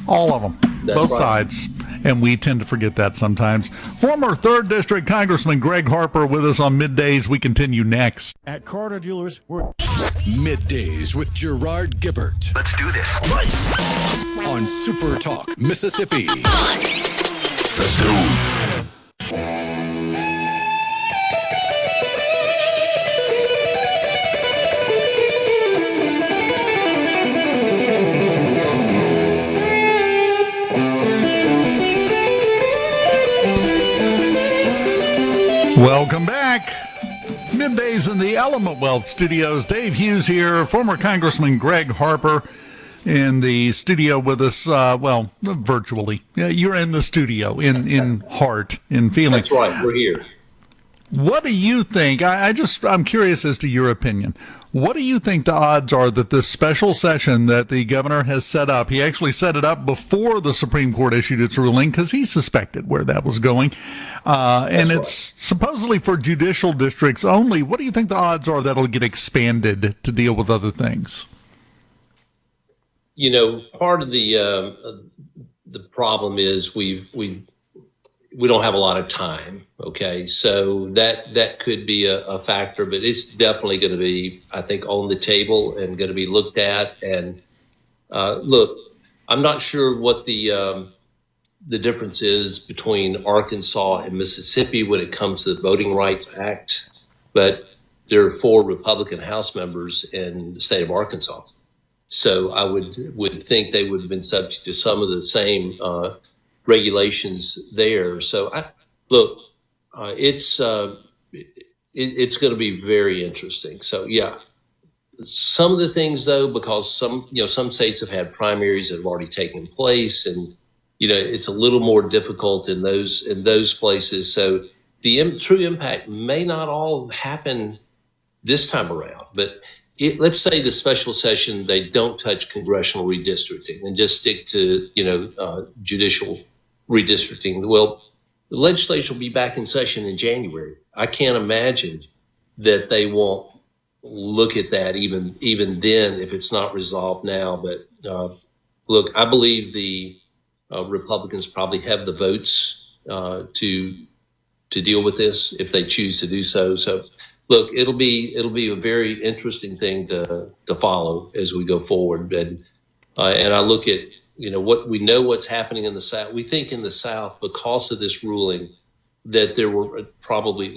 All of them. That's both right. sides. And we tend to forget that sometimes. Former 3rd District Congressman Gregg Harper with us on Middays. We continue next. At Carter Jewelers, we're Middays with Gerard Gibert. Let's do this. On SuperTalk, Mississippi. Let's go. Welcome back. Middays in the Element Wealth Studios. Dave Hughes here, former Congressman Gregg Harper in the studio with us, virtually. Yeah, you're in the studio, in heart, in feeling. That's right, we're here. What do you think? I'm curious as to your opinion. What do you think the odds are that this special session that the governor has set up, he actually set it up before the Supreme Court issued its ruling because he suspected where that was going, and it's supposedly for judicial districts only. What do you think the odds are that'll get expanded to deal with other things? Part of the problem is we don't have a lot of time. Okay, so that could be a factor, but it's definitely going to be, I think, on the table and going to be looked at. And look, I'm not sure what the difference is between Arkansas and Mississippi when it comes to the Voting Rights Act, but there are 4 Republican House members in the state of Arkansas. So I would think they would have been subject to some of the same regulations there. So it's going to be very interesting. So yeah, some of the things though, because some states have had primaries that have already taken place, and it's a little more difficult in those places. So the true impact may not all happen this time around, but let's say the special session, they don't touch congressional redistricting and just stick to, judicial redistricting. Well, the legislature will be back in session in January. I can't imagine that they won't look at that even then if it's not resolved now. But look, I believe the Republicans probably have the votes to deal with this if they choose to do so. So, look, it'll be a very interesting thing to follow as we go forward. And I look at what's happening in the South. We think in the South, because of this ruling, that there were probably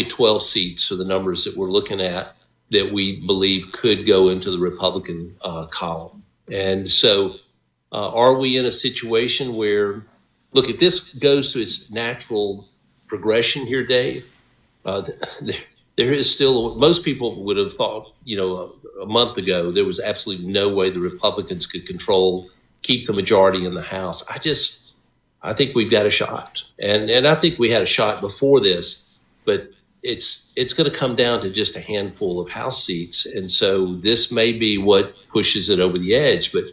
12 seats, or the numbers that we're looking at, that we believe could go into the Republican column. And so are we in a situation where, look, if this goes to its natural progression here, Dave, there is still, most people would have thought, a month ago, there was absolutely no way the Republicans could keep the majority in the House. I think we've got a shot. And I think we had a shot before this, but it's going to come down to just a handful of House seats. And so this may be what pushes it over the edge. But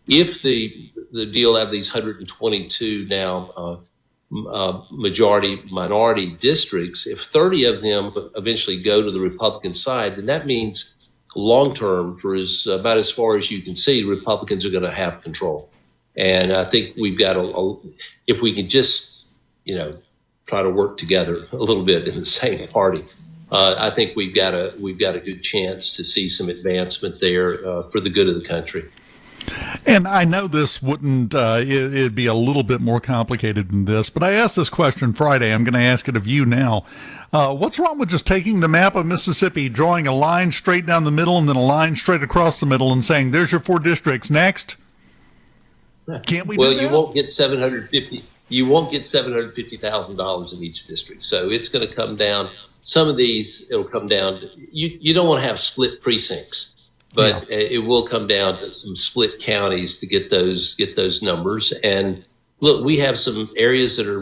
if the deal of these 122 now minority districts, if 30 of them eventually go to the Republican side, then that means long term, for about as far as you can see, Republicans are going to have control. And I think we've got if we can just, try to work together a little bit in the same party, I think we've got a good chance to see some advancement there for the good of the country. And I know this wouldn't, it'd be a little bit more complicated than this, but I asked this question Friday. I'm going to ask it of you now. What's wrong with just taking the map of Mississippi, drawing a line straight down the middle and then a line straight across the middle and saying, there's your 4 districts, next? Can't we do that? Well, you won't get $750,000 in each district. So it's going to come down. Some of these, it'll come down. You don't want to have split precincts. But it will come down to some split counties to get those numbers. And look, we have some areas that are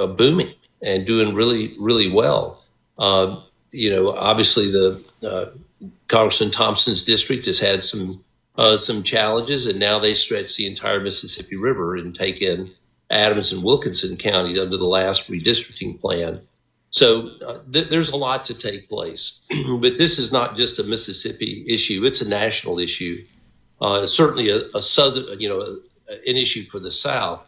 booming and doing really, really well. Obviously the Congressman Thompson's district has had some challenges, and now they stretch the entire Mississippi River and take in Adams and Wilkinson County under the last redistricting plan. So there's a lot to take place, but this is not just a Mississippi issue; it's a national issue. Certainly a southern, an issue for the South.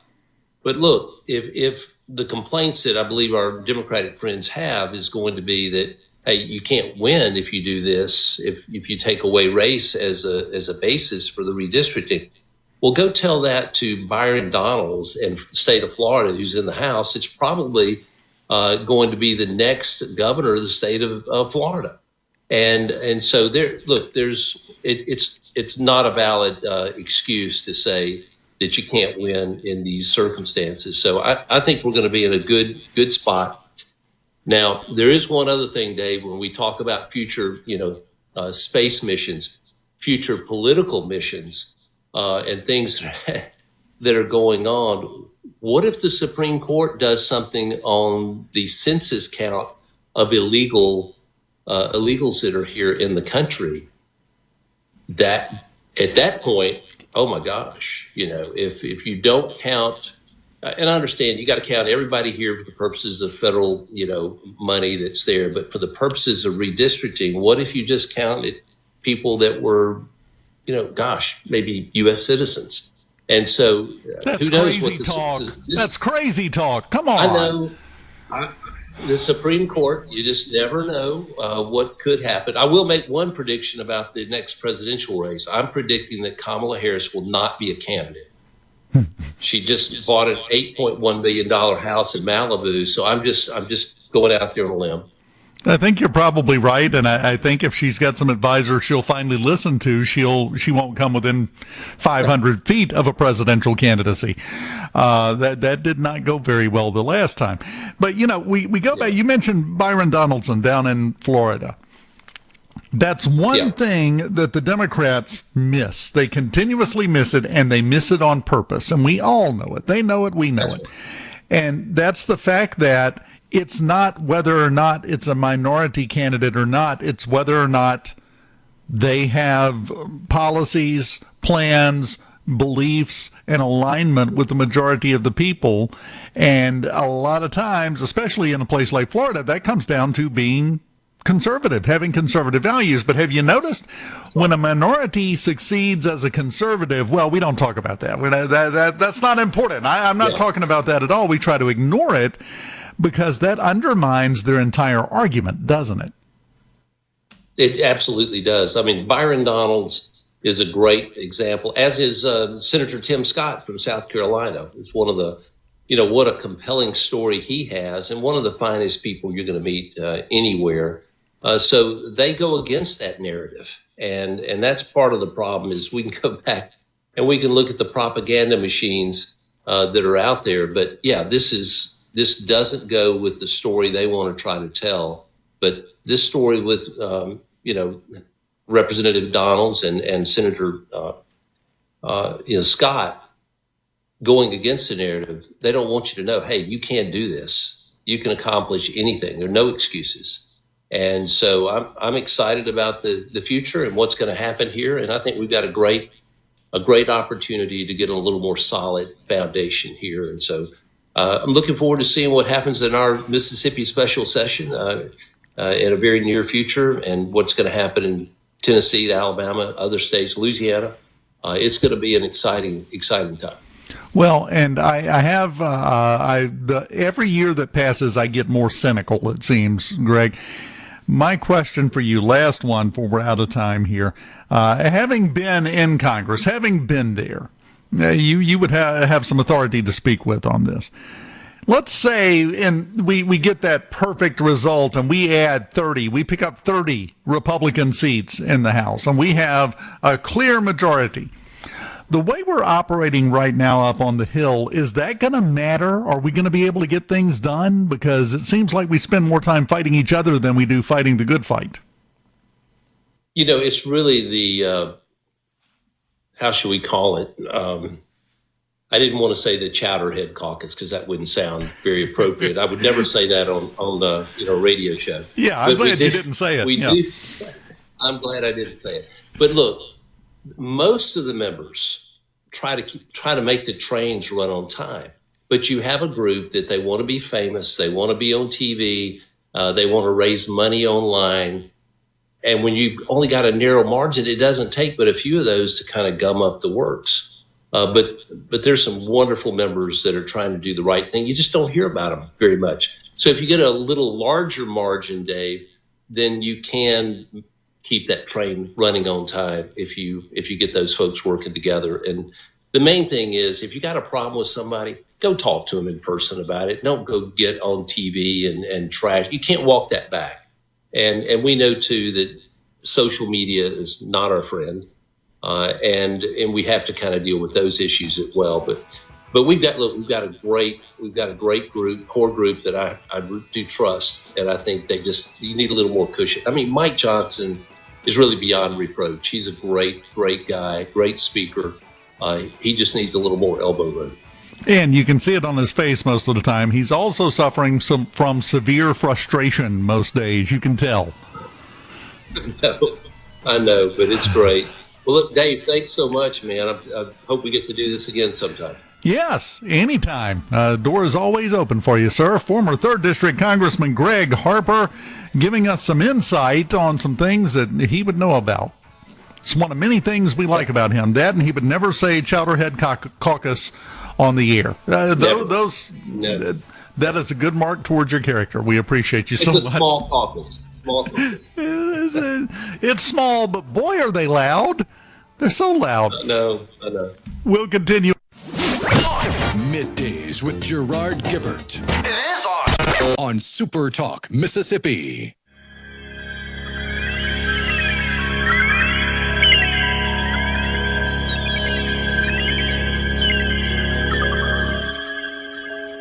But look, if the complaints that I believe our Democratic friends have is going to be that, hey, you can't win if you do this, if you take away race as a basis for the redistricting, well, go tell that to Byron Donalds in the state of Florida, who's in the House. It's probably going to be the next governor of the state of Florida, and so it's not a valid excuse to say that you can't win in these circumstances. So I think we're going to be in a good spot. Now, there is one other thing, Dave, when we talk about future space missions, future political missions, and things that are going on. What if the Supreme Court does something on the census count of illegals that are here in the country? That at that point, oh my gosh, if you don't count, and I understand you got to count everybody here for the purposes of federal, money that's there, but for the purposes of redistricting, what if you just counted people that were, maybe U.S. citizens? And so who knows what That's crazy talk. Come on. I know. The Supreme Court, you just never know what could happen. I will make one prediction about the next presidential race. I'm predicting that Kamala Harris will not be a candidate. She just bought an $8.1 million house in Malibu. So I'm just going out there on a limb. I think you're probably right, and I think if she's got some advisors she'll finally listen to, she won't come within 500 feet of a presidential candidacy. That did not go very well the last time. But, we go back. You mentioned Byron Donaldson down in Florida. That's one thing that the Democrats miss. They continuously miss it, and they miss it on purpose. And we all know it. They know it. We know it. And that's the fact that it's not whether or not it's a minority candidate or not. It's whether or not they have policies, plans, beliefs, and alignment with the majority of the people. And a lot of times, especially in a place like Florida, that comes down to being conservative, having conservative values. But have you noticed when a minority succeeds as a conservative, well, we don't talk about that. That's not important. I'm not talking about that at all. We try to ignore it. because that undermines their entire argument, doesn't it? It absolutely does. I mean, Byron Donalds is a great example, as is Senator Tim Scott from South Carolina. It's one of the, what a compelling story he has, and one of the finest people you're going to meet anywhere. So they go against that narrative. And that's part of the problem is we can go back and we can look at the propaganda machines that are out there. But yeah, this doesn't go with the story they want to try to tell. But this story with, Representative Donalds and Senator Scott going against the narrative, they don't want you to know, hey, you can do this. You can accomplish anything. There are no excuses. And so I'm excited about the future and what's going to happen here. And I think we've got a great opportunity to get a little more solid foundation here. And so I'm looking forward to seeing what happens in our Mississippi special session in a very near future, and what's going to happen in Tennessee, Alabama, other states, Louisiana. It's going to be an exciting time. Well, and I have every year that passes, I get more cynical, it seems, Greg. My question for you, last one before we're out of time here, having been in Congress, having been there, you would have some authority to speak with on this. Let's say we get that perfect result and we add 30, we pick up 30 Republican seats in the House, and we have a clear majority. The way we're operating right now up on the Hill, is that going to matter? Are we going to be able to get things done? Because it seems like we spend more time fighting each other than we do fighting the good fight. It's really the, how should we call it? I didn't want to say the Chowderhead Caucus because that wouldn't sound very appropriate. I would never say that on the radio show. Yeah, I'm glad you didn't say it. We do. I'm glad I didn't say it. But look, most of the members try to make the trains run on time. But you have a group that they want to be famous, they want to be on TV, they want to raise money online. And when you only got a narrow margin, it doesn't take but a few of those to kind of gum up the works. But there's some wonderful members that are trying to do the right thing. You just don't hear about them very much. So if you get a little larger margin, Dave, then you can keep that train running on time if you get those folks working together. And the main thing is, if you got a problem with somebody, go talk to them in person about it. Don't go get on TV and trash. You can't walk that back. And we know too that social media is not our friend. And we have to kind of deal with those issues as well. But we've got a great group, core group that I do trust, and I think you need a little more cushion. I mean, Mike Johnson is really beyond reproach. He's a great guy, great speaker. He just needs a little more elbow room. And you can see it on his face most of the time. He's also suffering from severe frustration most days. You can tell. I know, but it's great. Well, look, Dave, thanks so much, man. I hope we get to do this again sometime. Yes, anytime. Door is always open for you, sir. Former 3rd District Congressman Gregg Harper giving us some insight on some things that he would know about. It's one of many things we like about him. That, and he would never say Chowderhead Caucus on the air. Never. That is a good mark towards your character. We appreciate you so much. It's a small caucus. It's small, but boy, are they loud. They're so loud. I know. We'll continue. Middays with Gerard Gibert. It is on SuperTalk, Mississippi.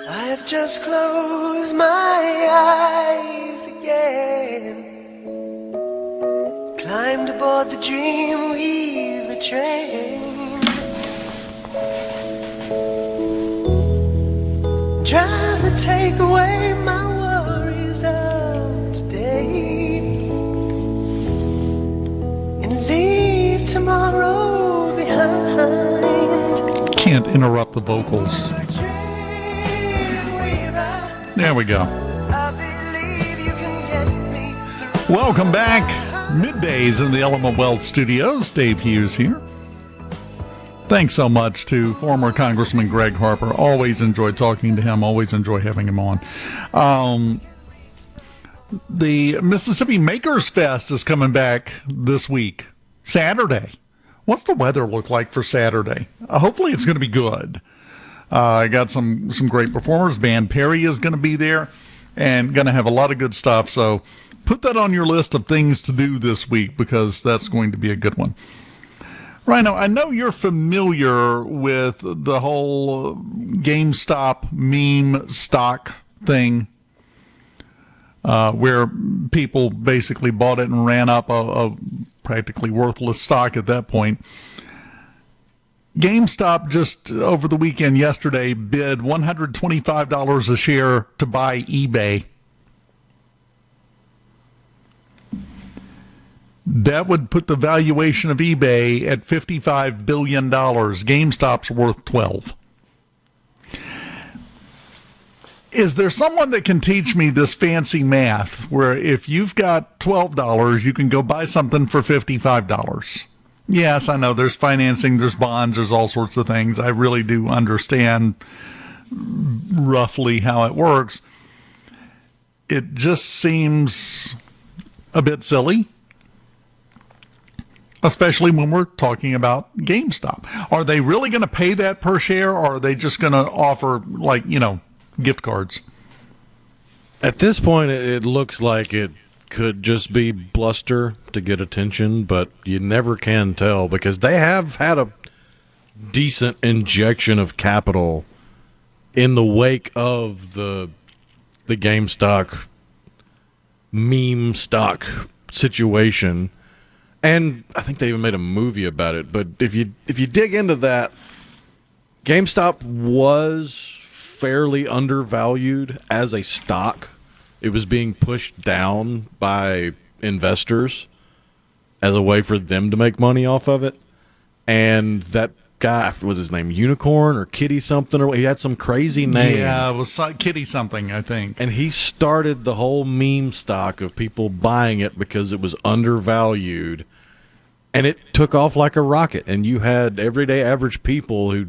I've just closed my eyes again, climbed aboard the Dreamweaver train, trying to take away my worries of today and leave tomorrow behind. Can't interrupt the vocals. There we go. Welcome back. Middays in the Element Wealth Studios. Dave Hughes here. Thanks so much to former Congressman Gregg Harper. Always enjoy talking to him. Always enjoy having him on. The Mississippi Makers Fest is coming back this week, Saturday. What's the weather look like for Saturday? Hopefully it's going to be good. I got some great performers. Band Perry is going to be there and going to have a lot of good stuff. So put that on your list of things to do this week because that's going to be a good one. Rhino, I know you're familiar with the whole GameStop meme stock thing, where people basically bought it and ran up a practically worthless stock at that point. GameStop just over the weekend yesterday bid $125 a share to buy eBay. That would put the valuation of eBay at $55 billion. GameStop's worth $12. Is there someone that can teach me this fancy math where if you've got $12, you can go buy something for $55? Yes, I know there's financing, there's bonds, there's all sorts of things. I really do understand roughly how it works. It just seems a bit silly, especially when we're talking about GameStop. Are they really going to pay that per share, or are they just going to offer, gift cards? At this point, it looks like it could just be bluster to get attention, but you never can tell because they have had a decent injection of capital in the wake of the GameStop meme stock situation. And I think they even made a movie about it. But if you dig into that, GameStop was fairly undervalued as a stock. It was being pushed down by investors as a way for them to make money off of it. And that guy, what was his name, Unicorn or Kitty something, or he had some crazy name. Yeah, it was Kitty something, I think. And he started the whole meme stock of people buying it because it was undervalued. And it took off like a rocket. And you had everyday average people who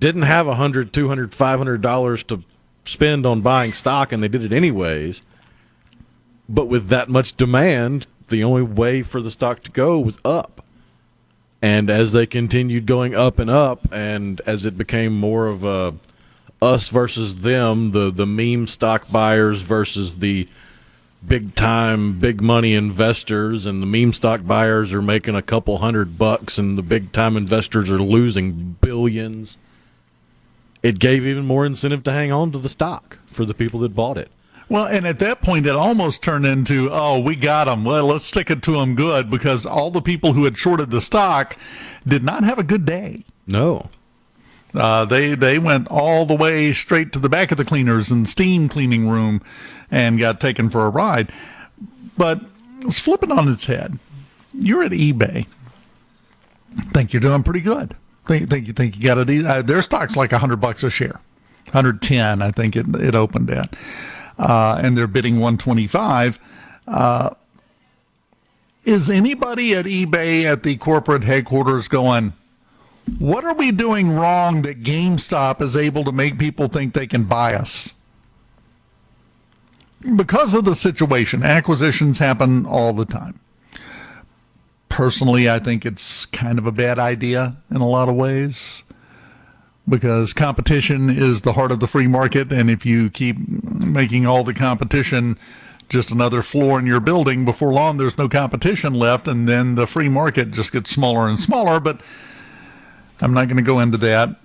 didn't have $100, $200, $500 to spend on buying stock, and they did it anyways. But with that much demand, the only way for the stock to go was up. And as they continued going up and up, and as it became more of a us versus them, the meme stock buyers versus the big-time, big-money investors, and the meme stock buyers are making a couple $100, and the big-time investors are losing billions, it gave even more incentive to hang on to the stock for the people that bought it. Well, and at that point, it almost turned into, oh, we got them. Well, let's stick it to them good, because all the people who had shorted the stock did not have a good day. No. They went all the way straight to the back of the cleaners and steam cleaning room and got taken for a ride. But let's flip it on its head. You're at eBay. Think you're doing pretty good. Think you got it. Their stock's like $100 a share, 110, I think it opened at, and they're bidding 125. Is anybody at eBay at the corporate headquarters going, what are we doing wrong that GameStop is able to make people think they can buy us? Because of the situation, acquisitions happen all the time. Personally, I think it's kind of a bad idea in a lot of ways, because competition is the heart of the free market, and if you keep making all the competition just another floor in your building, before long there's no competition left, and then the free market just gets smaller and smaller. But I'm not going to go into that.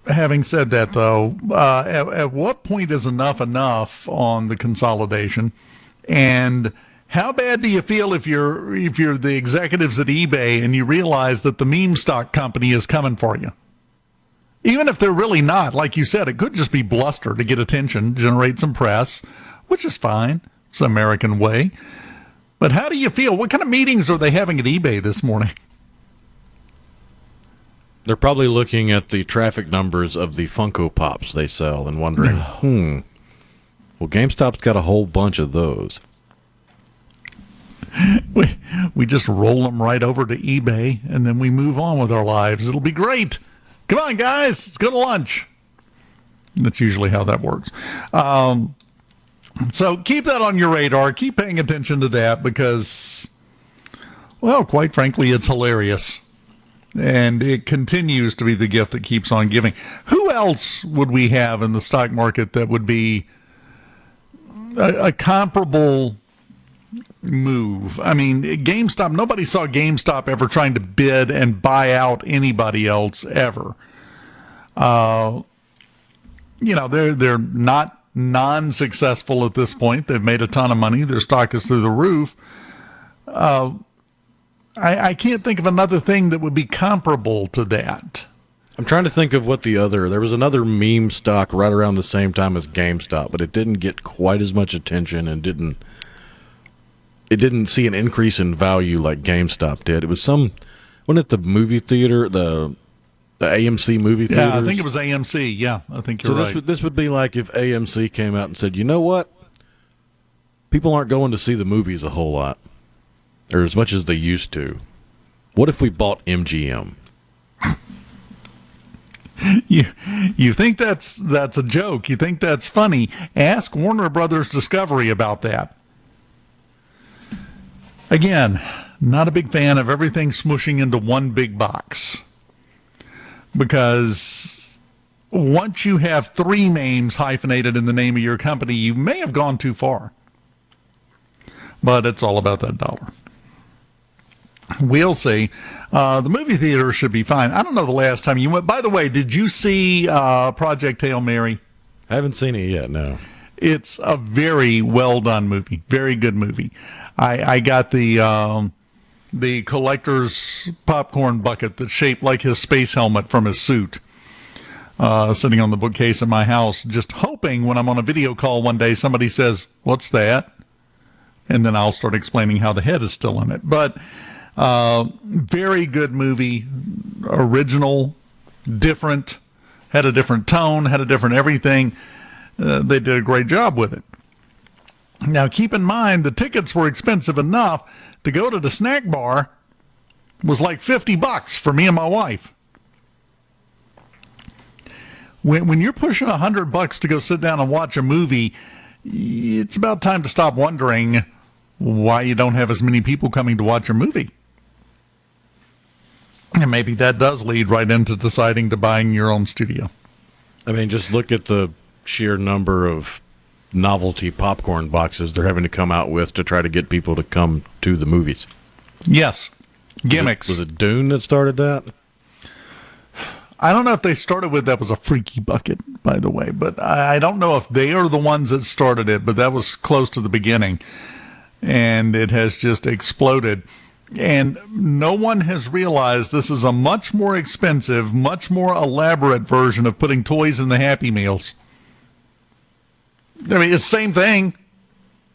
Having said that, though, at what point is enough on the consolidation? And how bad do you feel if you're the executives at eBay and you realize that the meme stock company is coming for you? Even if they're really not, like you said, it could just be bluster to get attention, generate some press, which is fine. It's the American way. But how do you feel? What kind of meetings are they having at eBay this morning? They're probably looking at the traffic numbers of the Funko Pops they sell and wondering, well, GameStop's got a whole bunch of those. We just roll them right over to eBay, and then we move on with our lives. It'll be great. Come on, guys. Let's go to lunch. That's usually how that works. So keep that on your radar. Keep paying attention to that because, well, quite frankly, it's hilarious. And it continues to be the gift that keeps on giving. Who else would we have in the stock market that would be a comparable move? I mean, GameStop, nobody saw GameStop ever trying to bid and buy out anybody else ever. They're not non-successful at this point. They've made a ton of money. Their stock is through the roof. I can't think of another thing that would be comparable to that. I'm trying to think of what there was another meme stock right around the same time as GameStop, but it didn't get quite as much attention and didn't see an increase in value like GameStop did. It was wasn't it the movie theater, the AMC movie theaters? Yeah, I think it was AMC. Yeah, I think you're right. This would be like if AMC came out and said, you know what? People aren't going to see the movies a whole lot, or as much as they used to. What if we bought MGM? You think that's a joke? You think that's funny? Ask Warner Brothers Discovery about that. Again, not a big fan of everything smooshing into one big box. Because once you have three names hyphenated in the name of your company, you may have gone too far. But it's all about that dollar. We'll see. The movie theater should be fine. I don't know the last time you went. By the way, did you see Project Hail Mary? I haven't seen it yet, no. It's a very well done movie. Very good movie. I got the collector's popcorn bucket that's shaped like his space helmet from his suit, sitting on the bookcase in my house, just hoping when I'm on a video call one day somebody says, "What's that?" And then I'll start explaining how the head is still in it. But very good movie, original, different, had a different tone, had a different everything. They did a great job with it. Now, keep in mind, the tickets were expensive enough to go to the snack bar was like $50 for me and my wife. When you're pushing $100 to go sit down and watch a movie, it's about time to stop wondering why you don't have as many people coming to watch your movie. And maybe that does lead right into deciding to buying your own studio. I mean, just look at the sheer number of novelty popcorn boxes they're having to come out with to try to get people to come to the movies. Yes. Gimmicks. Was it Dune that started that? I don't know if they started with that was a freaky bucket, by the way, but I don't know if they are the ones that started it, but that was close to the beginning. And it has just exploded. And no one has realized this is a much more expensive, much more elaborate version of putting toys in the Happy Meals. I mean, it's the same thing.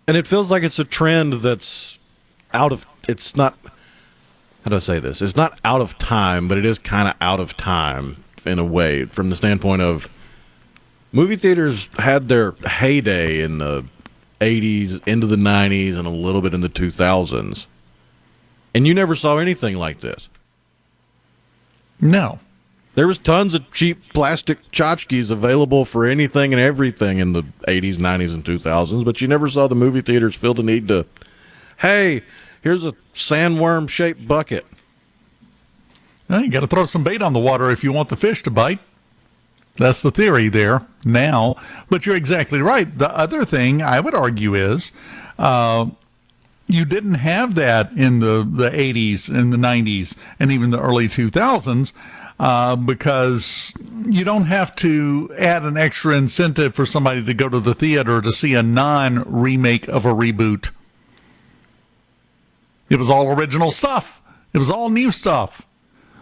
And it feels like it's a trend that's it's not, how do I say this? It's not out of time, but it is kind of out of time in a way, from the standpoint of movie theaters had their heyday in the 80s, into the 90s, and a little bit in the 2000s. And you never saw anything like this. No. There was tons of cheap plastic tchotchkes available for anything and everything in the 80s, 90s, and 2000s, but you never saw the movie theaters feel the need to, hey, here's a sandworm-shaped bucket. Well, you got to throw some bait on the water if you want the fish to bite. That's the theory there now. But you're exactly right. The other thing I would argue is you didn't have that in the 80s and the 90s and even the early 2000s. Because you don't have to add an extra incentive for somebody to go to the theater to see a non-remake of a reboot. It was all original stuff. It was all new stuff.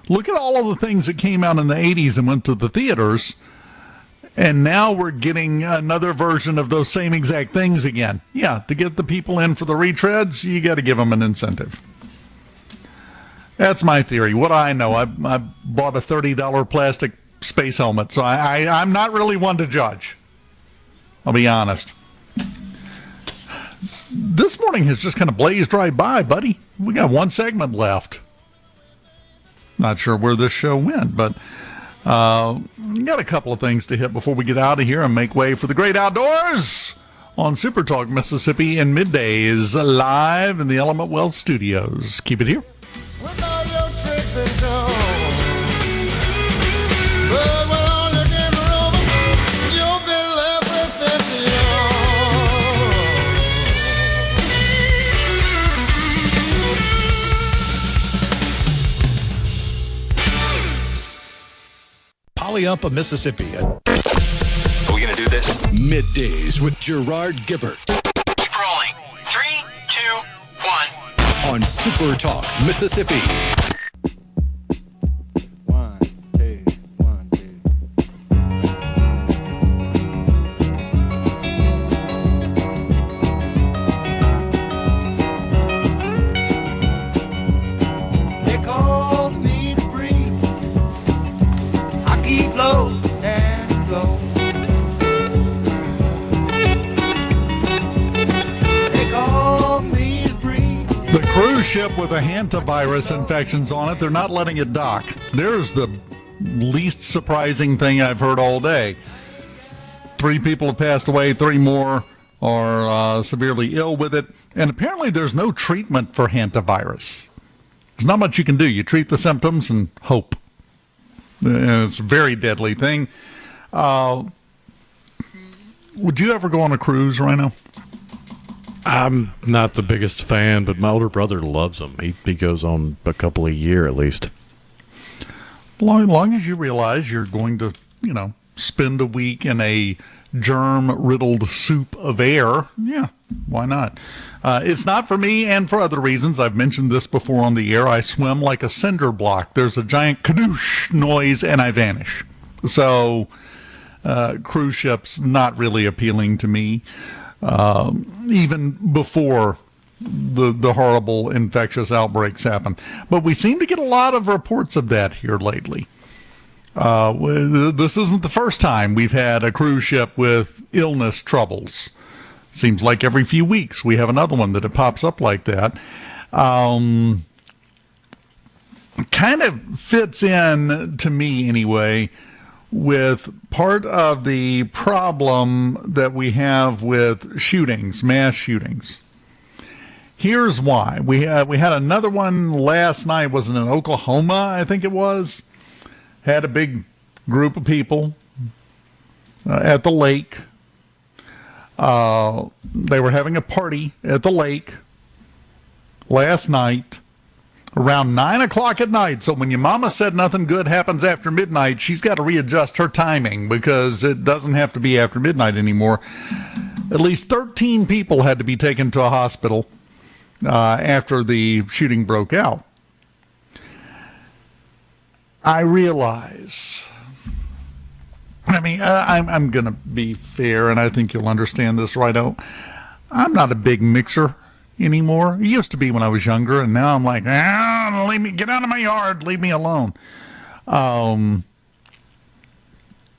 Look at all of the things that came out in the 80s and went to the theaters, and now we're getting another version of those same exact things again. Yeah, to get the people in for the retreads, you got to give them an incentive. That's my theory. What I know, I bought a $30 plastic space helmet, so I'm not really one to judge. I'll be honest. This morning morning has just kind of blazed right by, buddy. We got one segment left. Not sure where this show went, but got a couple of things to hit before we get out of here and make way for the great outdoors on SuperTalk Mississippi and Middays, live in the Element Wealth Studios. Keep it here. With all your tricks and tones. But when all your games are over, you'll be left with empty Polyumpa, Mississippi. Are we going to do this? Middays with Gerard Gibert Keep rolling. 3, 2, 1. on SuperTalk Mississippi. 1, 2, 1, 2. They call me the breeze. I keep low and low. They call me the breeze. The cruise ship with a hantavirus infections on it, they're not letting it dock. There's the least surprising thing I've heard all day. 3 people have passed away, 3 more are severely ill with it, and apparently there's no treatment for hantavirus. There's not much you can do. You treat the symptoms and hope. And it's a very deadly thing. Would you ever go on a cruise, Rhino? I'm not the biggest fan, but my older brother loves them. He goes on a couple a year at least. Long as you realize you're going to, spend a week in a germ-riddled soup of air, yeah, why not? It's not for me, and for other reasons. I've mentioned this before on the air. I swim like a cinder block. There's a giant kadoosh noise, and I vanish. So, cruise ships, not really appealing to me. Even before the horrible infectious outbreaks happen. But we seem to get a lot of reports of that here lately. This isn't the first time we've had a cruise ship with illness troubles. Seems like every few weeks we have another one that it pops up like that. Kind of fits in, to me anyway, with part of the problem that we have with shootings, mass shootings. Here's why. We had another one last night, was it in Oklahoma, I think it was? Had a big group of people at the lake. They were having a party at the lake last night around 9 o'clock at night. So when your mama said nothing good happens after midnight, she's got to readjust her timing because it doesn't have to be after midnight anymore. At least 13 people had to be taken to a hospital after the shooting broke out. I realize, I'm going to be fair, and I think you'll understand this, Righto. I'm not a big mixer anymore. It used to be when I was younger, and now I'm like, leave me, get out of my yard, leave me alone.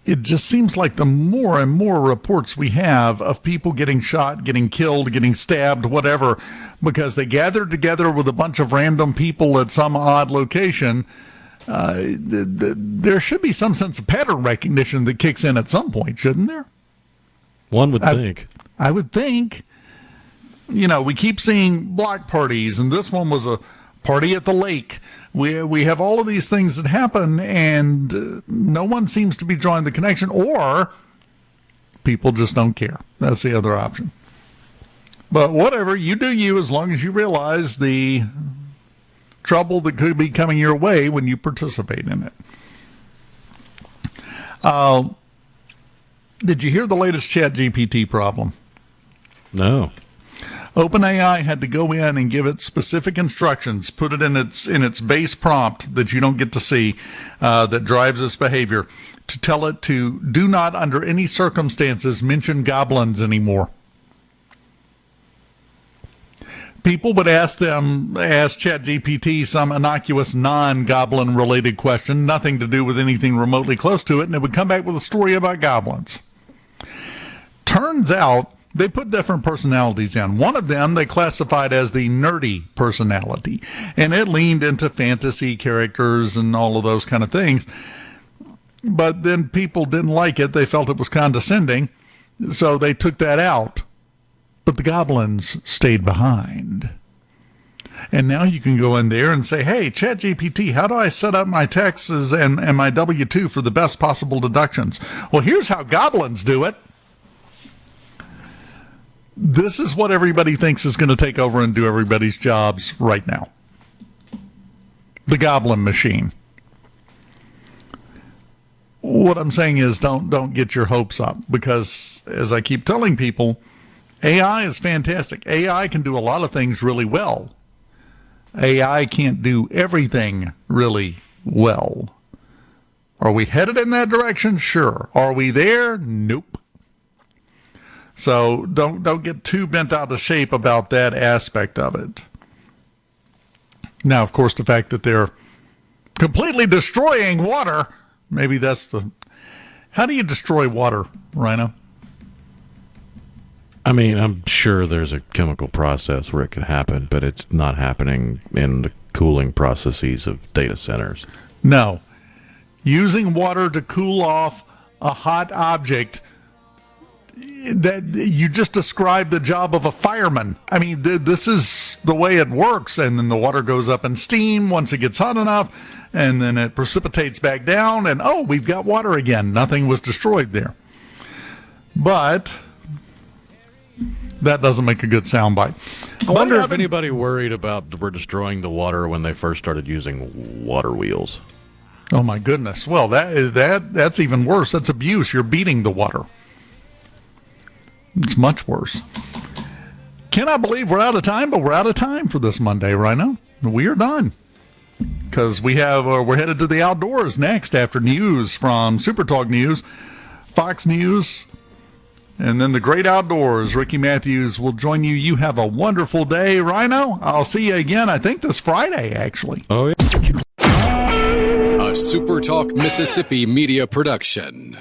It just seems like the more and more reports we have of people getting shot, getting killed, getting stabbed, whatever, because they gathered together with a bunch of random people at some odd location. There should be some sense of pattern recognition that kicks in at some point, shouldn't there? One would think. I would think. We keep seeing block parties, and this one was a party at the lake. We have all of these things that happen, and no one seems to be drawing the connection, or people just don't care. That's the other option. But whatever, you do you, as long as you realize the trouble that could be coming your way when you participate in it. Did you hear the latest ChatGPT problem? No. OpenAI had to go in and give it specific instructions, put it in its base prompt that you don't get to see, that drives its behavior, to tell it to do not, under any circumstances, mention goblins anymore. People would ask ChatGPT some innocuous non-goblin related question, nothing to do with anything remotely close to it, and it would come back with a story about goblins. Turns out They put different personalities in. One of them they classified as the nerdy personality, and it leaned into fantasy characters and all of those kind of things. But then people didn't like it. They felt it was condescending, so they took that out. But the goblins stayed behind. And now you can go in there and say, hey, ChatGPT, how do I set up my taxes and my W-2 for the best possible deductions? Well, here's how goblins do it. This is what everybody thinks is going to take over and do everybody's jobs right now. The goblin machine. What I'm saying is don't get your hopes up, because as I keep telling people, AI is fantastic. AI can do a lot of things really well. AI can't do everything really well. Are we headed in that direction? Sure. Are we there? Nope. So don't get too bent out of shape about that aspect of it. Now, of course, the fact that they're completely destroying water, maybe that's the... How do you destroy water, Rhino? I mean, I'm sure there's a chemical process where it can happen, but it's not happening in the cooling processes of data centers. No. Using water to cool off a hot object, that you just described the job of a fireman. I mean, this is the way it works, and then the water goes up in steam once it gets hot enough, and then it precipitates back down, and oh, we've got water again. Nothing was destroyed there. But that doesn't make a good soundbite. I wonder if anybody worried about we're destroying the water when they first started using water wheels. Oh my goodness! Well, that's even worse. That's abuse. You're beating the water. It's much worse. Cannot believe we're out of time, but we're out of time for this Monday, Rhino. We are done because we're headed to the outdoors next after news from SuperTalk News, Fox News. And then the great outdoors. Ricky Matthews will join you. You have a wonderful day, Rhino. I'll see you again, I think this Friday, actually. Oh, yeah. A SuperTalk Mississippi media production.